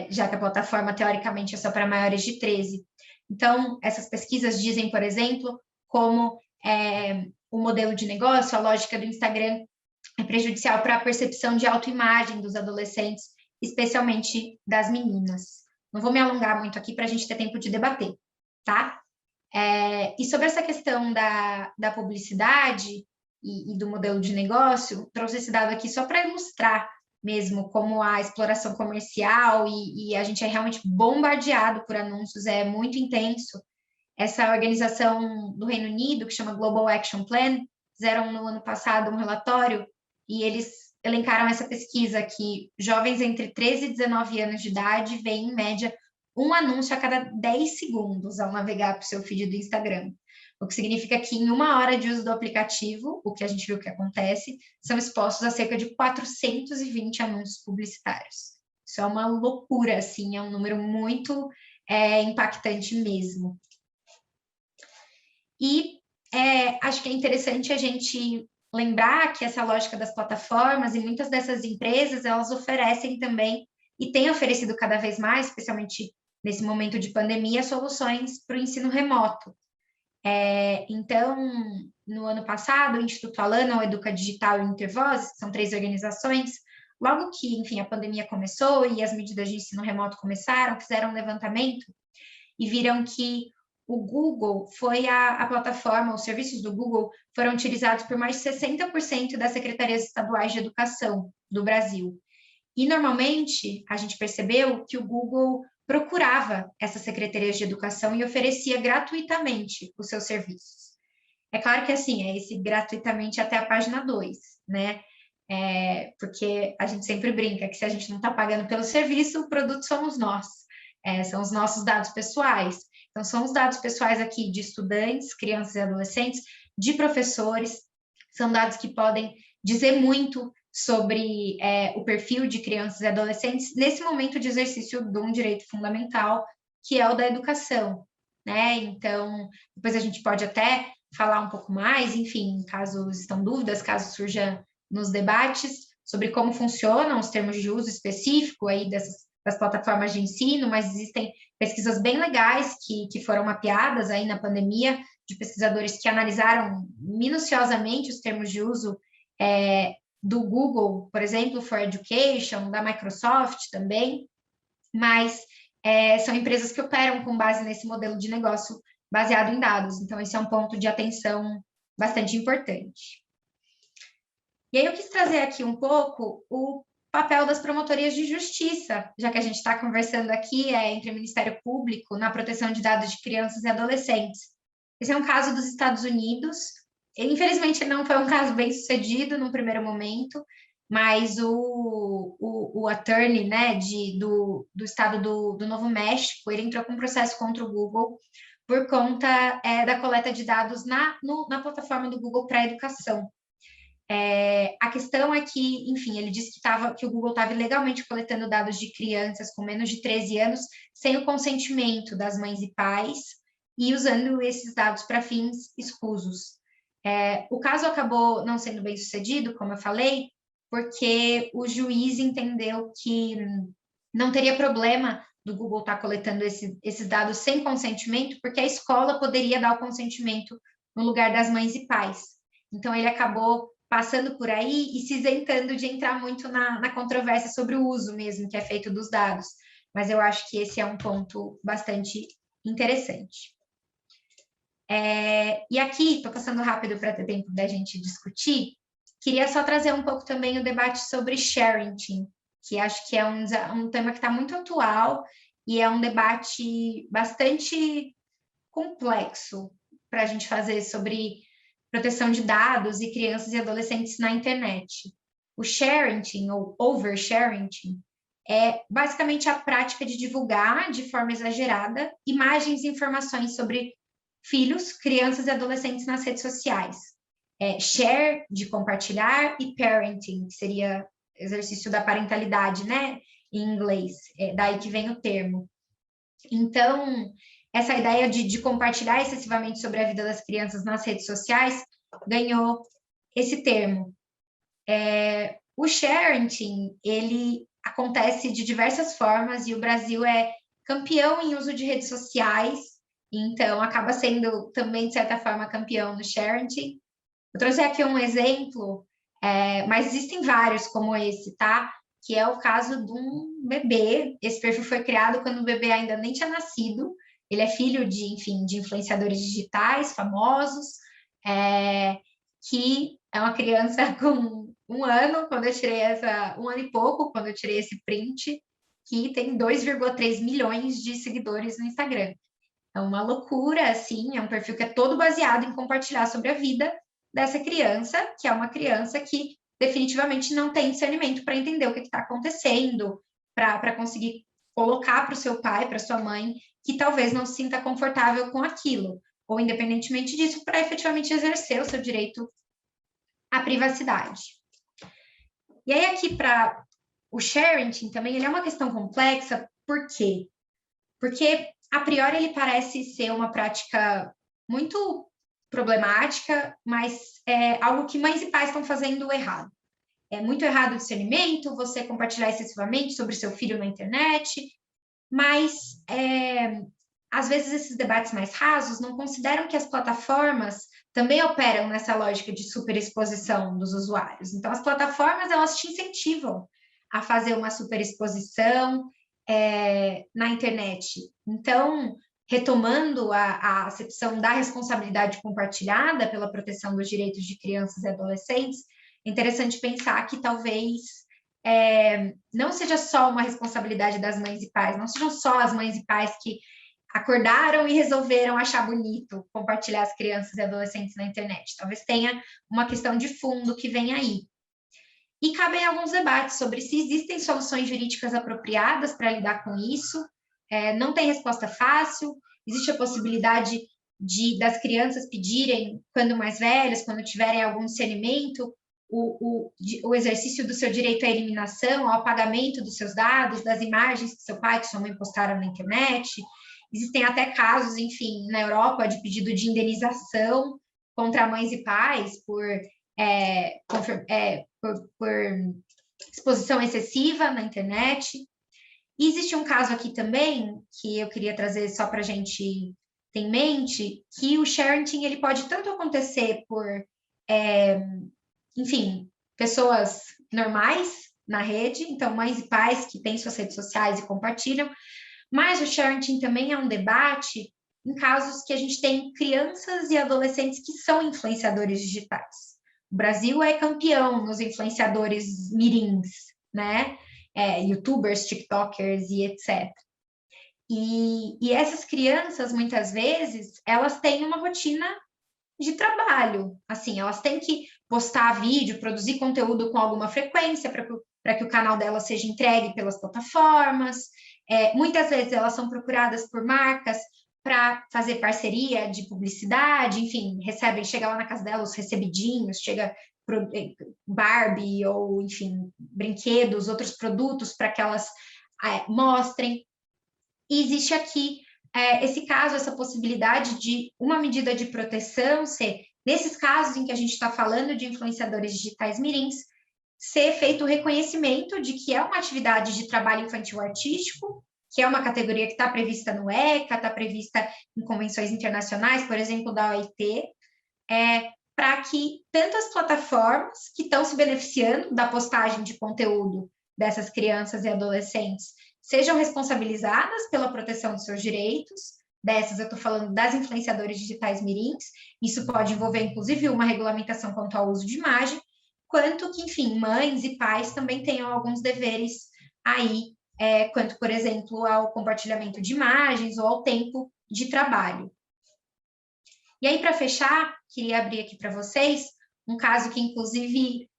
já que a plataforma, teoricamente, é só para maiores de 13. Então, essas pesquisas dizem, por exemplo, como o modelo de negócio, a lógica do Instagram é prejudicial para a percepção de autoimagem dos adolescentes, especialmente das meninas. Não vou me alongar muito aqui para a gente ter tempo de debater, tá? E sobre essa questão da publicidade e do modelo de negócio, trouxe esse dado aqui só para ilustrar mesmo como a exploração comercial e a gente é realmente bombardeado por anúncios, é muito intenso. Essa organização do Reino Unido, que chama Global Action Plan, fizeram no ano passado um relatório e eles elencaram essa pesquisa que jovens entre 13 e 19 anos de idade veem, em média, um anúncio a cada 10 segundos ao navegar para o seu feed do Instagram. O que significa que em 1 hora de uso do aplicativo, o que a gente viu que acontece, são expostos a cerca de 420 anúncios publicitários. Isso é uma loucura, assim, é um número muito impactante mesmo. E acho que é interessante a gente lembrar que essa lógica das plataformas e muitas dessas empresas, elas oferecem também, e têm oferecido cada vez mais, especialmente nesse momento de pandemia, soluções para o ensino remoto. Então, no ano passado, o Instituto Alana, o Educa Digital e o Intervozes, que são 3 organizações, logo que, enfim, a pandemia começou e as medidas de ensino remoto começaram, fizeram um levantamento e viram que o Google foi a plataforma, os serviços do Google foram utilizados por mais de 60% das secretarias estaduais de educação do Brasil. E, normalmente, a gente percebeu que o Google procurava essas secretarias de educação e oferecia gratuitamente os seus serviços. É claro que, assim, esse gratuitamente até a página 2, né? Porque a gente sempre brinca que se a gente não está pagando pelo serviço, o produto somos nós, são os nossos dados pessoais. Então, são os dados pessoais aqui de estudantes, crianças e adolescentes, de professores, são dados que podem dizer muito sobre o perfil de crianças e adolescentes nesse momento de exercício de um direito fundamental, que é o da educação, né? Então, depois a gente pode até falar um pouco mais, enfim, caso estão dúvidas, caso surja nos debates, sobre como funcionam os termos de uso específico aí das plataformas de ensino, mas existem pesquisas bem legais que foram mapeadas aí na pandemia, de pesquisadores que analisaram minuciosamente os termos de uso do Google, por exemplo, for Education, da Microsoft também, mas são empresas que operam com base nesse modelo de negócio baseado em dados. Então, esse é um ponto de atenção bastante importante. E aí eu quis trazer aqui um pouco o papel das promotorias de justiça, já que a gente está conversando aqui entre o Ministério Público na proteção de dados de crianças e adolescentes. Esse é um caso dos Estados Unidos. Infelizmente, não foi um caso bem sucedido no primeiro momento, mas o attorney, né, do estado do Novo México, ele entrou com um processo contra o Google por conta da coleta de dados na plataforma do Google para a educação. A questão é que, enfim, ele disse que o Google estava ilegalmente coletando dados de crianças com menos de 13 anos sem o consentimento das mães e pais e usando esses dados para fins escusos. O caso acabou não sendo bem sucedido, como eu falei, porque o juiz entendeu que não teria problema do Google estar coletando esses dados sem consentimento, porque a escola poderia dar o consentimento no lugar das mães e pais. Então, ele acabou passando por aí e se isentando de entrar muito na controvérsia sobre o uso mesmo que é feito dos dados. Mas eu acho que esse é um ponto bastante interessante. E aqui, estou passando rápido para ter tempo da gente discutir, queria só trazer um pouco também o debate sobre sharing, que acho que é um tema que está muito atual e é um debate bastante complexo para a gente fazer sobre proteção de dados e crianças e adolescentes na internet. O sharing, ou oversharing, é basicamente a prática de divulgar de forma exagerada imagens e informações sobre filhos, crianças e adolescentes nas redes sociais. Share, de compartilhar, e parenting, que seria exercício da parentalidade, né, em inglês, daí que vem o termo. Então, essa ideia de compartilhar excessivamente sobre a vida das crianças nas redes sociais ganhou esse termo. O sharing, ele acontece de diversas formas e o Brasil é campeão em uso de redes sociais, então acaba sendo também, de certa forma, campeão no sharing. Eu trouxe aqui um exemplo, mas existem vários como esse, tá? Que é o caso de um bebê. Esse perfil foi criado quando o bebê ainda nem tinha nascido. Ele é filho de, enfim, de influenciadores digitais famosos, que é uma criança com 1 ano, quando eu tirei 1 ano e pouco, quando eu tirei esse print, que tem 2,3 milhões de seguidores no Instagram. É uma loucura, assim, é um perfil que é todo baseado em compartilhar sobre a vida dessa criança, que é uma criança que definitivamente não tem discernimento para entender o que está acontecendo, para conseguir colocar para o seu pai, para sua mãe, que talvez não se sinta confortável com aquilo, ou independentemente disso, para efetivamente exercer o seu direito à privacidade. E aí aqui para o sharing também, ele é uma questão complexa, por quê? Porque, a priori, ele parece ser uma prática muito problemática, mas é algo que mães e pais estão fazendo errado. É muito errado o discernimento, você compartilhar excessivamente sobre seu filho na internet, mas às vezes esses debates mais rasos não consideram que as plataformas também operam nessa lógica de superexposição dos usuários. Então, as plataformas, elas te incentivam a fazer uma superexposição na internet. Então, retomando a acepção da responsabilidade compartilhada pela proteção dos direitos de crianças e adolescentes, é interessante pensar que talvez não seja só uma responsabilidade das mães e pais, não sejam só as mães e pais que acordaram e resolveram achar bonito compartilhar as crianças e adolescentes na internet. Talvez tenha uma questão de fundo que vem aí. E cabem alguns debates sobre se existem soluções jurídicas apropriadas para lidar com isso. Não tem resposta fácil, existe a possibilidade das crianças pedirem, quando mais velhas, quando tiverem algum discernimento, o exercício do seu direito à eliminação, ao apagamento dos seus dados, das imagens que seu pai e sua mãe postaram na internet. Existem até casos, enfim, na Europa, de pedido de indenização contra mães e pais por exposição excessiva na internet. E existe um caso aqui também, que eu queria trazer só para a gente ter em mente, que o sharing ele pode tanto acontecer por, enfim, pessoas normais na rede, então mães e pais que têm suas redes sociais e compartilham, mas o sharing também é um debate em casos que a gente tem crianças e adolescentes que são influenciadores digitais. O Brasil é campeão nos influenciadores mirins, né? YouTubers, TikTokers e etc. E essas crianças, muitas vezes, elas têm uma rotina de trabalho. Assim, elas têm que postar vídeo, produzir conteúdo com alguma frequência para que o canal delas seja entregue pelas plataformas. Muitas vezes elas são procuradas por marcas para fazer parceria de publicidade, enfim, chega lá na casa dela os recebidinhos, chega Barbie ou, enfim, brinquedos, outros produtos para que elas mostrem. E existe aqui esse caso, essa possibilidade de uma medida de proteção ser, nesses casos em que a gente está falando de influenciadores digitais mirins, ser feito o reconhecimento de que é uma atividade de trabalho infantil artístico, que é uma categoria que está prevista no ECA, está prevista em convenções internacionais, por exemplo, da OIT, para que tanto as plataformas que estão se beneficiando da postagem de conteúdo dessas crianças e adolescentes sejam responsabilizadas pela proteção dos seus direitos. Dessas eu estou falando das influenciadoras digitais mirins, isso pode envolver, inclusive, uma regulamentação quanto ao uso de imagem, quanto que, enfim, mães e pais também tenham alguns deveres aí, quanto, por exemplo, ao compartilhamento de imagens ou ao tempo de trabalho. E aí, para fechar, queria abrir aqui para vocês um caso que, inclusive,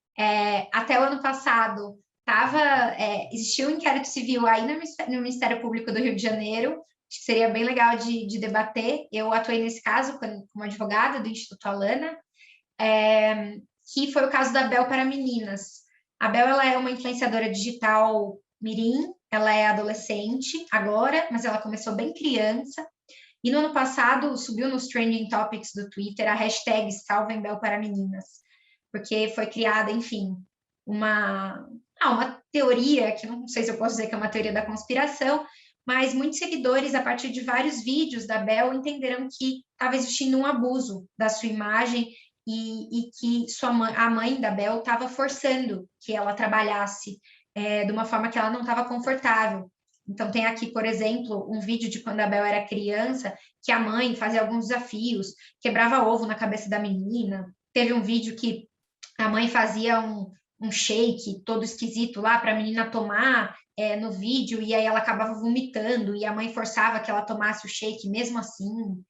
até o ano passado, existia um inquérito civil aí no Ministério Público do Rio de Janeiro, acho que seria bem legal de debater. Eu atuei nesse caso como advogada do Instituto Alana, que foi o caso da Bel para Meninas. A Bel, ela é uma influenciadora digital mirim, ela é adolescente agora, mas ela começou bem criança, e no ano passado subiu nos Trending Topics do Twitter a hashtag Salvem Bel para Meninas, porque foi criada, enfim, uma teoria, que não sei se eu posso dizer que é uma teoria da conspiração, mas muitos seguidores, a partir de vários vídeos da Bel, entenderam que estava existindo um abuso da sua imagem e que a mãe da Bel estava forçando que ela trabalhasse de uma forma que ela não estava confortável. Então, tem aqui, por exemplo, um vídeo de quando a Bel era criança, que a mãe fazia alguns desafios, quebrava ovo na cabeça da menina. Teve um vídeo que a mãe fazia um shake todo esquisito lá para a menina tomar no vídeo, e aí ela acabava vomitando, e a mãe forçava que ela tomasse o shake mesmo assim.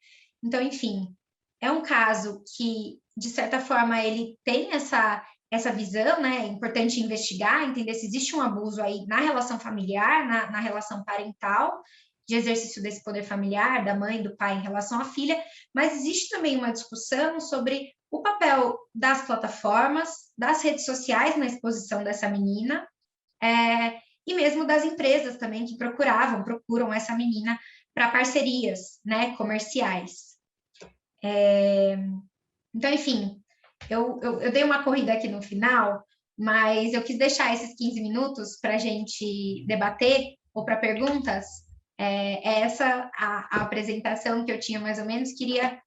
Então, enfim, é um caso que, de certa forma, ele tem essa visão, né? É importante investigar, entender se existe um abuso aí na relação familiar, na relação parental, de exercício desse poder familiar, da mãe, do pai em relação à filha, mas existe também uma discussão sobre o papel das plataformas, das redes sociais na exposição dessa menina, e mesmo das empresas também que procuram essa menina para parcerias, né, comerciais. Então, enfim, eu dei uma corrida aqui no final, mas eu quis deixar esses 15 minutos para a gente debater ou para perguntas. Essa a apresentação que eu tinha mais ou menos, queria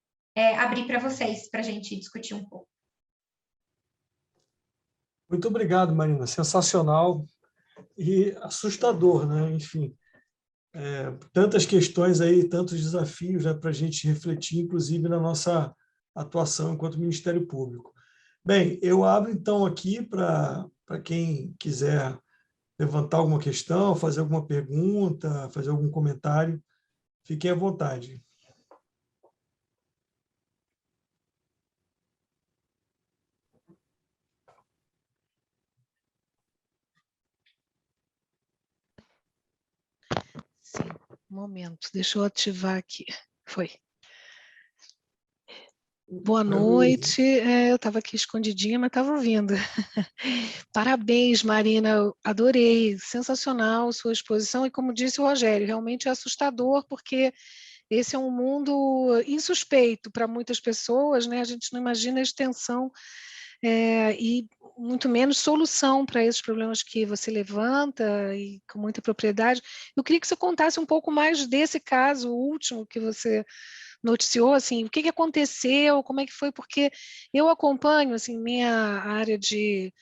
abrir para vocês, para a gente discutir um pouco. Muito obrigado, Marina. Sensacional e assustador, né? Enfim, tantas questões aí, tantos desafios, né, para a gente refletir, inclusive na nossa atuação enquanto Ministério Público. Bem, eu abro então aqui para quem quiser levantar alguma questão, fazer alguma pergunta, fazer algum comentário, fiquem à vontade. Sim, um momento, deixa eu ativar aqui. Foi. Boa noite, eu estava aqui escondidinha, mas estava ouvindo. Parabéns, Marina, eu adorei, sensacional sua exposição, e como disse o Rogério, realmente é assustador, porque esse é um mundo insuspeito para muitas pessoas, né? A gente não imagina a extensão e muito menos solução para esses problemas que você levanta, e com muita propriedade. Eu queria que você contasse um pouco mais desse caso último que você noticiou, assim, o que aconteceu, como é que foi, porque eu acompanho, assim, minha área de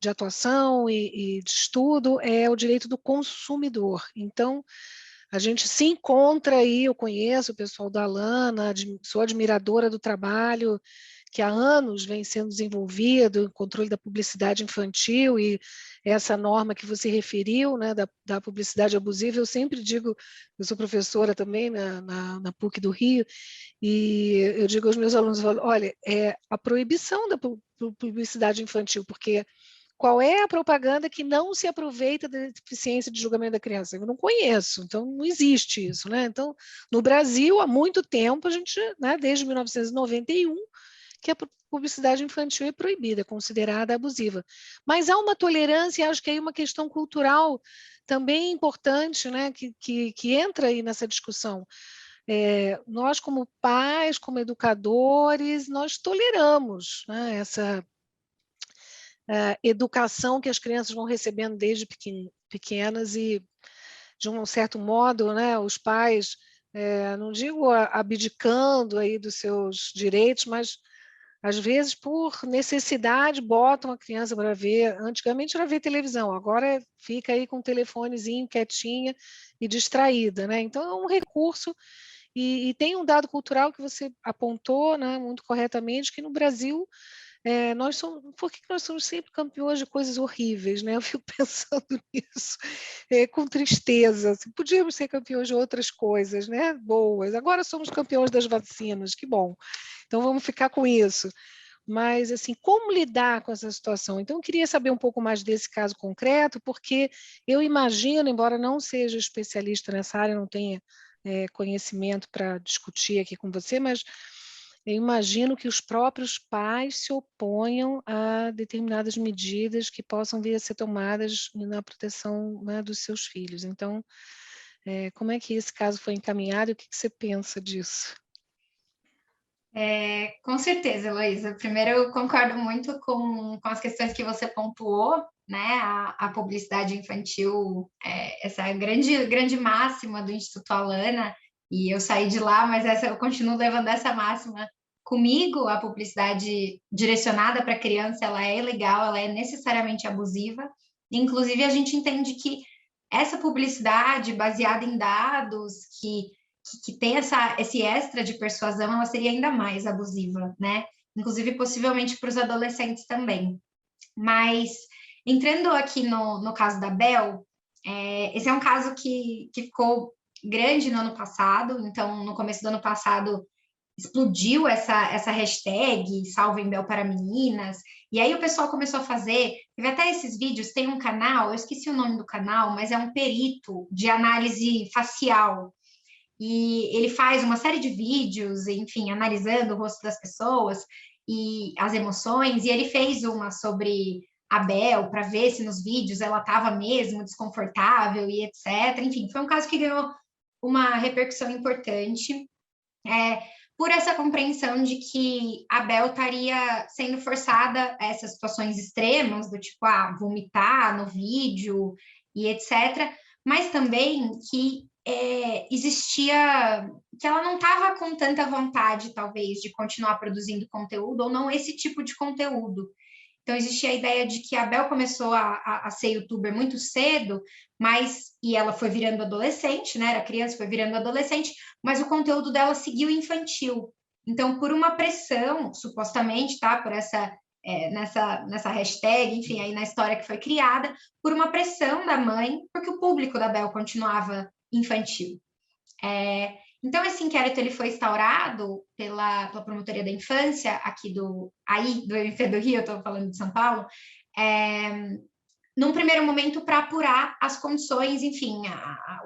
atuação e de estudo é o direito do consumidor. Então, a gente se encontra aí, eu conheço o pessoal da Alana, sou admiradora do trabalho que há anos vem sendo desenvolvido, o controle da publicidade infantil e essa norma que você referiu, né, da publicidade abusiva. Eu sempre digo, eu sou professora também na PUC do Rio, e eu digo aos meus alunos, olha, a proibição da publicidade infantil, porque qual é a propaganda que não se aproveita da deficiência de julgamento da criança? Eu não conheço, então não existe isso, né? Então, no Brasil, há muito tempo, a gente, né, desde 1991, que a publicidade infantil é proibida, é considerada abusiva. Mas há uma tolerância, e acho que aí uma questão cultural também importante, né, que entra aí nessa discussão. Nós, como pais, como educadores, nós toleramos, né, essa educação que as crianças vão recebendo desde pequenas e, de um certo modo, né, os pais, não digo abdicando aí dos seus direitos, mas às vezes por necessidade botam a criança para ver. Antigamente era ver televisão, agora fica aí com o telefonezinho quietinha e distraída, né? Então é um recurso. E tem um dado cultural que você apontou, né, muito corretamente, que no Brasil por que nós somos sempre campeões de coisas horríveis, né? Eu fico pensando nisso com tristeza. Assim, podíamos ser campeões de outras coisas, né? Boas. Agora somos campeões das vacinas, que bom. Então vamos ficar com isso. Mas, assim, como lidar com essa situação? Então, eu queria saber um pouco mais desse caso concreto, porque eu imagino, embora não seja especialista nessa área, não tenha conhecimento para discutir aqui com você, mas eu imagino que os próprios pais se oponham a determinadas medidas que possam vir a ser tomadas na proteção, né, dos seus filhos. Então, como é que esse caso foi encaminhado e o que você pensa disso? Com certeza, Heloísa. Primeiro, eu concordo muito com as questões que você pontuou, né? A publicidade infantil, essa grande máxima do Instituto Alana, e eu saí de lá, mas eu continuo levando essa máxima comigo. A publicidade direcionada para criança, ela é ilegal, ela é necessariamente abusiva. Inclusive, a gente entende que essa publicidade baseada em dados, que tem esse extra de persuasão, ela seria ainda mais abusiva, né? Inclusive, possivelmente para os adolescentes também. Mas, entrando aqui no caso da Bel, esse é um caso que ficou grande no ano passado. Então, no começo do ano passado, explodiu essa hashtag Salvem Bel para Meninas, e aí o pessoal começou a fazer, teve até esses vídeos, tem um canal, eu esqueci o nome do canal, mas é um perito de análise facial, e ele faz uma série de vídeos, enfim, analisando o rosto das pessoas e as emoções, e ele fez uma sobre a Bel, para ver se nos vídeos ela estava mesmo desconfortável e etc. Enfim, foi um caso que ganhou uma repercussão importante, por essa compreensão de que a Bel estaria sendo forçada a essas situações extremas, do tipo, vomitar no vídeo e etc., mas também que existia, que ela não estava com tanta vontade, talvez, de continuar produzindo conteúdo, ou não esse tipo de conteúdo. Então, existia a ideia de que a Bel começou a ser youtuber muito cedo, e ela foi virando adolescente, né? Era criança, foi virando adolescente, mas o conteúdo dela seguiu infantil. Então, por uma pressão, supostamente, tá? Por nessa hashtag, enfim, aí na história que foi criada, por uma pressão da mãe, porque o público da Bel continuava infantil. Então, esse inquérito ele foi instaurado pela Promotoria da Infância, aqui do MP do Rio, eu estou falando de São Paulo, num primeiro momento para apurar as condições, enfim,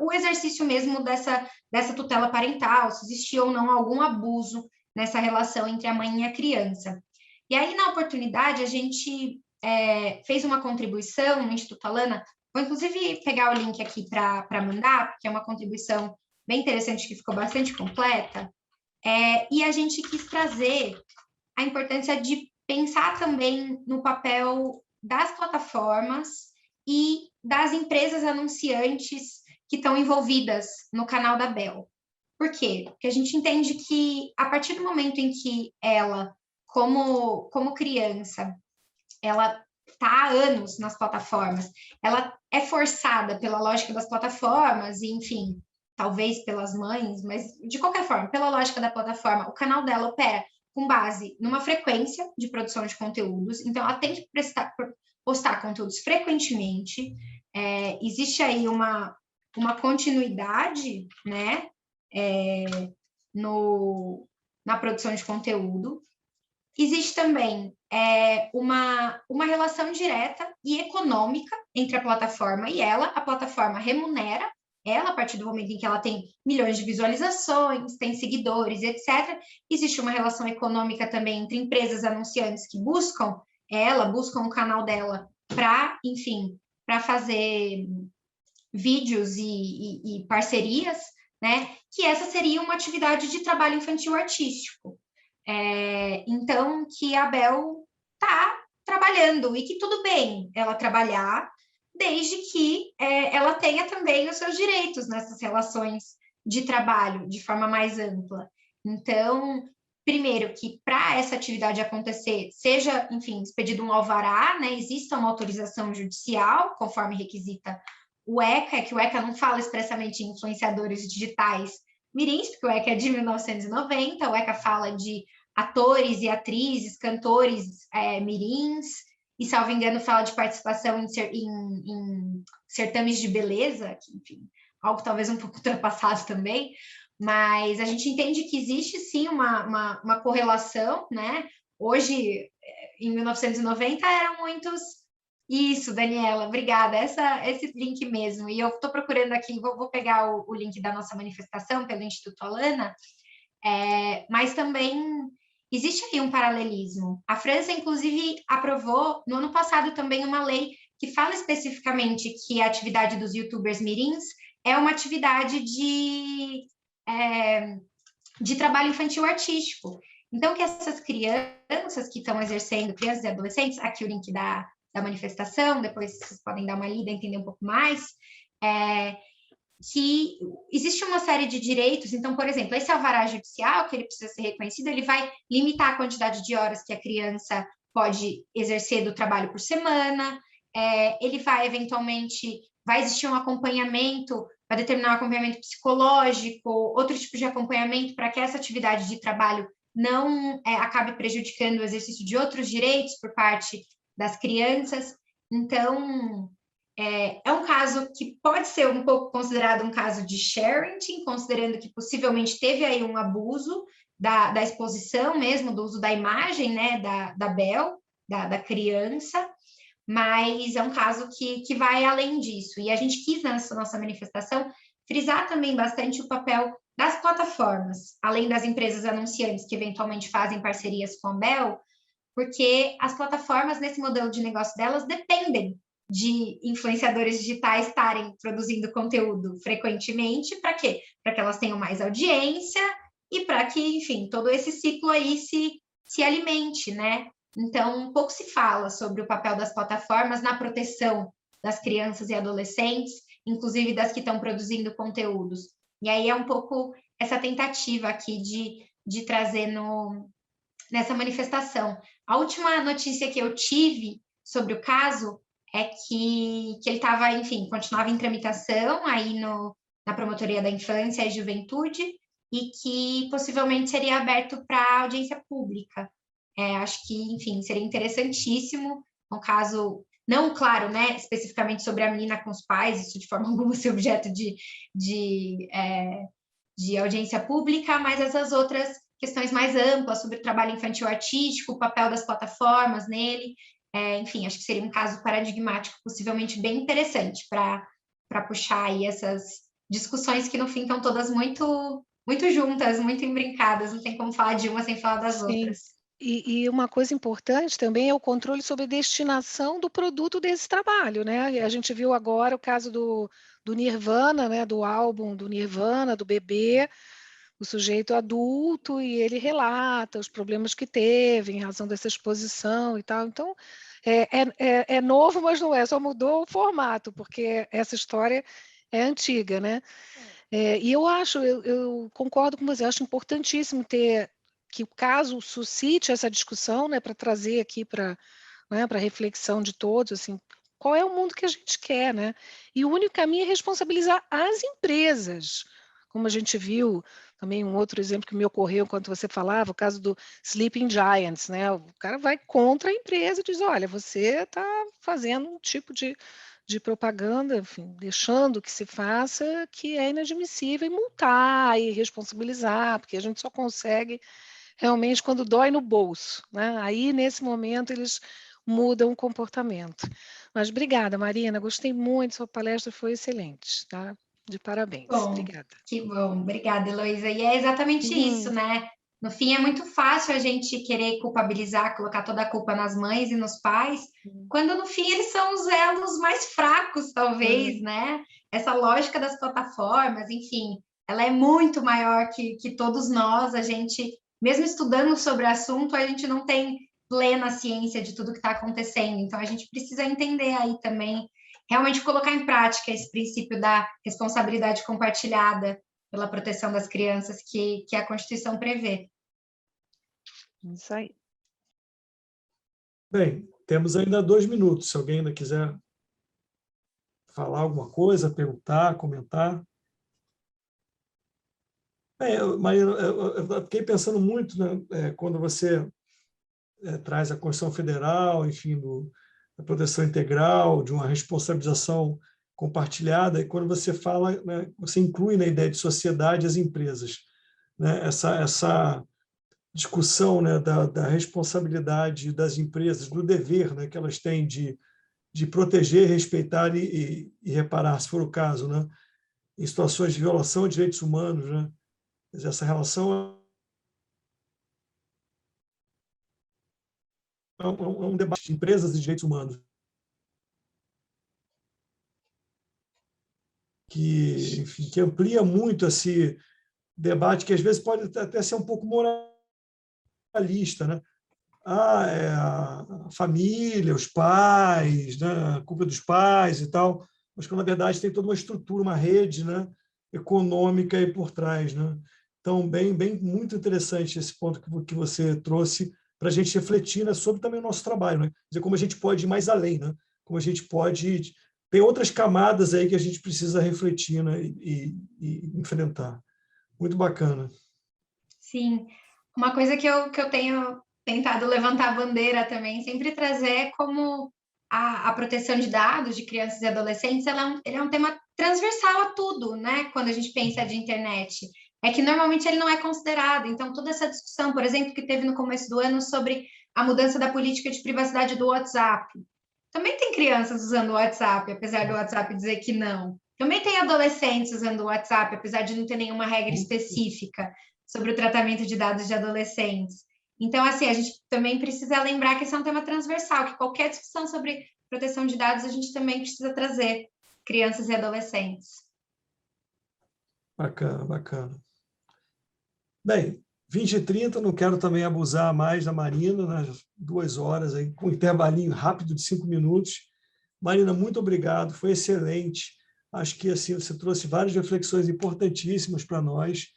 o exercício mesmo dessa tutela parental, se existia ou não algum abuso nessa relação entre a mãe e a criança. E aí, na oportunidade, a gente fez uma contribuição no Instituto Alana, vou inclusive pegar o link aqui para mandar, porque é uma contribuição bem interessante, que ficou bastante completa, e a gente quis trazer a importância de pensar também no papel das plataformas e das empresas anunciantes que estão envolvidas no canal da Bel. Por quê? Porque a gente entende que, a partir do momento em que ela, como criança, ela está há anos nas plataformas, ela é forçada pela lógica das plataformas, e, enfim, talvez pelas mães, mas, de qualquer forma, pela lógica da plataforma, o canal dela opera com base numa frequência de produção de conteúdos, então ela tem que postar conteúdos frequentemente, existe aí uma continuidade, né, na produção de conteúdo. Existe também uma relação direta e econômica entre a plataforma e ela. A plataforma remunera Ela, a partir do momento em que ela tem milhões de visualizações, tem seguidores, etc., existe uma relação econômica também entre empresas anunciantes que buscam o canal dela para, enfim, para fazer vídeos e parcerias, né? Que essa seria uma atividade de trabalho infantil artístico. Então, que a Bel está trabalhando e que tudo bem ela trabalhar, desde que ela tenha também os seus direitos nessas relações de trabalho de forma mais ampla. Então, primeiro, que para essa atividade acontecer, seja, enfim, expedido um alvará, né, exista uma autorização judicial, conforme requisita o ECA, que o ECA não fala expressamente em influenciadores digitais mirins, porque o ECA é de 1990, o ECA fala de atores e atrizes, cantores mirins, e, salvo engano, fala de participação em certames de beleza, que, enfim, algo talvez um pouco ultrapassado também, mas a gente entende que existe, sim, uma correlação, né? Hoje, em 1990, eram muitos... Isso, Daniela, obrigada. Esse link mesmo. E eu estou procurando aqui, vou pegar o link da nossa manifestação pelo Instituto Alana, mas também existe aí um paralelismo. A França, inclusive, aprovou no ano passado também uma lei que fala especificamente que a atividade dos youtubers mirins é uma atividade de trabalho infantil artístico. Então, que essas crianças que estão exercendo, crianças e adolescentes, aqui o link da manifestação, depois vocês podem dar uma lida, entender um pouco mais, que existe uma série de direitos. Então, por exemplo, esse alvará judicial, que ele precisa ser reconhecido, ele vai limitar a quantidade de horas que a criança pode exercer do trabalho por semana, ele vai, eventualmente, vai existir um acompanhamento, vai determinar um acompanhamento psicológico, outro tipo de acompanhamento para que essa atividade de trabalho não acabe prejudicando o exercício de outros direitos por parte das crianças. Então, é um caso que pode ser um pouco considerado um caso de sharing, considerando que possivelmente teve aí um abuso da exposição mesmo, do uso da imagem, né, da Bel, da criança, mas é um caso que vai além disso. E a gente quis, nessa nossa manifestação, frisar também bastante o papel das plataformas, além das empresas anunciantes que eventualmente fazem parcerias com a Bel, porque as plataformas, nesse modelo de negócio delas, dependem de influenciadores digitais estarem produzindo conteúdo frequentemente. Para quê? Para que elas tenham mais audiência e para que, enfim, todo esse ciclo aí se alimente, né? Então, pouco se fala sobre o papel das plataformas na proteção das crianças e adolescentes, inclusive das que estão produzindo conteúdos. E aí é um pouco essa tentativa aqui de trazer nessa manifestação. A última notícia que eu tive sobre o caso é que ele estava, enfim, continuava em tramitação aí na Promotoria da Infância e Juventude e que possivelmente seria aberto para audiência pública. Acho que, enfim, seria interessantíssimo, um caso, não, claro, né, especificamente sobre a menina com os pais, isso de forma alguma ser objeto de audiência pública, mas essas outras questões mais amplas sobre o trabalho infantil artístico, o papel das plataformas nele, enfim, acho que seria um caso paradigmático, possivelmente bem interessante para puxar aí essas discussões que no fim estão todas muito, muito juntas, muito embrincadas, não tem como falar de uma sem falar das outras. E uma coisa importante também é o controle sobre a destinação do produto desse trabalho, né? A gente viu agora o caso do Nirvana, né? Do álbum do Nirvana, do bebê, o sujeito adulto, e ele relata os problemas que teve em razão dessa exposição e tal. Então, é novo, mas não é, só mudou o formato, porque essa história é antiga, né? E eu concordo com você, acho importantíssimo que o caso suscite essa discussão, né, para trazer aqui para a reflexão de todos, assim, qual é o mundo que a gente quer, né? E o único caminho é responsabilizar as empresas, como a gente viu também um outro exemplo que me ocorreu enquanto você falava, o caso do Sleeping Giants, né? O cara vai contra a empresa e diz, olha, você está fazendo um tipo de propaganda, enfim, deixando que se faça, que é inadmissível, e multar e responsabilizar, porque a gente só consegue realmente quando dói no bolso, né? Aí, nesse momento, eles mudam o comportamento. Mas obrigada, Marina, gostei muito, sua palestra foi excelente, tá? De parabéns. Bom, Obrigada. que bom. Obrigada, Heloísa. E é exatamente isso, né? No fim, é muito fácil a gente querer culpabilizar, colocar toda a culpa nas mães e nos pais, quando no fim eles são os elos mais fracos, talvez, né? Essa lógica das plataformas, enfim, ela é muito maior que todos nós. A gente, mesmo estudando sobre o assunto, a gente não tem plena ciência de tudo que está acontecendo. Então, a gente precisa entender aí também, realmente colocar em prática esse princípio da responsabilidade compartilhada pela proteção das crianças que a Constituição prevê. Isso aí. Bem, temos ainda 2 minutos. Se alguém ainda quiser falar alguma coisa, perguntar, comentar. Marina, eu fiquei pensando muito, né, quando você traz a Constituição Federal, enfim, da proteção integral, de uma responsabilização compartilhada, e quando você fala, né, você inclui na ideia de sociedade as empresas, né, essa discussão, né, da responsabilidade das empresas, do dever, né, que elas têm de proteger, respeitar e reparar, se for o caso, né, em situações de violação de direitos humanos, né? Essa relação é um debate de empresas e direitos humanos que, enfim, que amplia muito esse debate, que às vezes pode até ser um pouco moralista, né? É a família, os pais, né? A culpa dos pais e tal, mas que, na verdade, tem toda uma estrutura, uma rede, né? Econômica aí por trás, né? Então, muito interessante esse ponto que você trouxe para a gente refletir, né, sobre também o nosso trabalho, né? Quer dizer, como a gente pode ir mais além, né? Como a gente pode... Tem outras camadas aí que a gente precisa refletir, né, e enfrentar. Muito bacana. Sim, uma coisa que eu tenho tentado levantar a bandeira também, sempre trazer como a proteção de dados de crianças e adolescentes, ele é um tema transversal a tudo, né? Quando a gente pensa de internet. É que normalmente ele não é considerado. Então, toda essa discussão, por exemplo, que teve no começo do ano sobre a mudança da política de privacidade do WhatsApp. Também tem crianças usando o WhatsApp, apesar do WhatsApp dizer que não. Também tem adolescentes usando o WhatsApp, apesar de não ter nenhuma regra específica sobre o tratamento de dados de adolescentes. Então, assim, a gente também precisa lembrar que esse é um tema transversal, que qualquer discussão sobre proteção de dados a gente também precisa trazer crianças e adolescentes. Bacana, bacana. Bem, 20h30, não quero também abusar mais da Marina, né? 2 horas, aí, com um intervalinho rápido de 5 minutos. Marina, muito obrigado, foi excelente. Acho que assim, você trouxe várias reflexões importantíssimas para nós.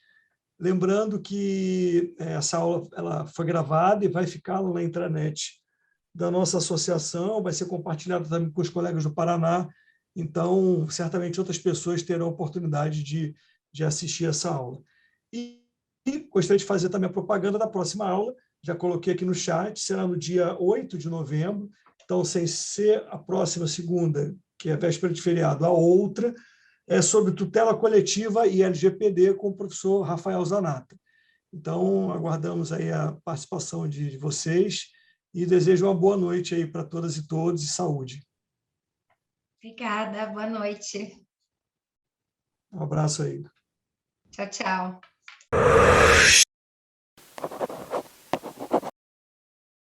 Lembrando que essa aula ela foi gravada e vai ficar na intranet da nossa associação, vai ser compartilhada também com os colegas do Paraná, então, certamente outras pessoas terão a oportunidade de assistir essa aula. E gostaria de fazer também a propaganda da próxima aula, já coloquei aqui no chat, será no dia 8 de novembro, então, sem ser a próxima segunda, que é a véspera de feriado, a outra, é sobre tutela coletiva e LGPD com o professor Rafael Zanata. Então, aguardamos aí a participação de vocês e desejo uma boa noite aí para todas e todos e saúde. Obrigada, boa noite. Um abraço aí. Tchau, tchau.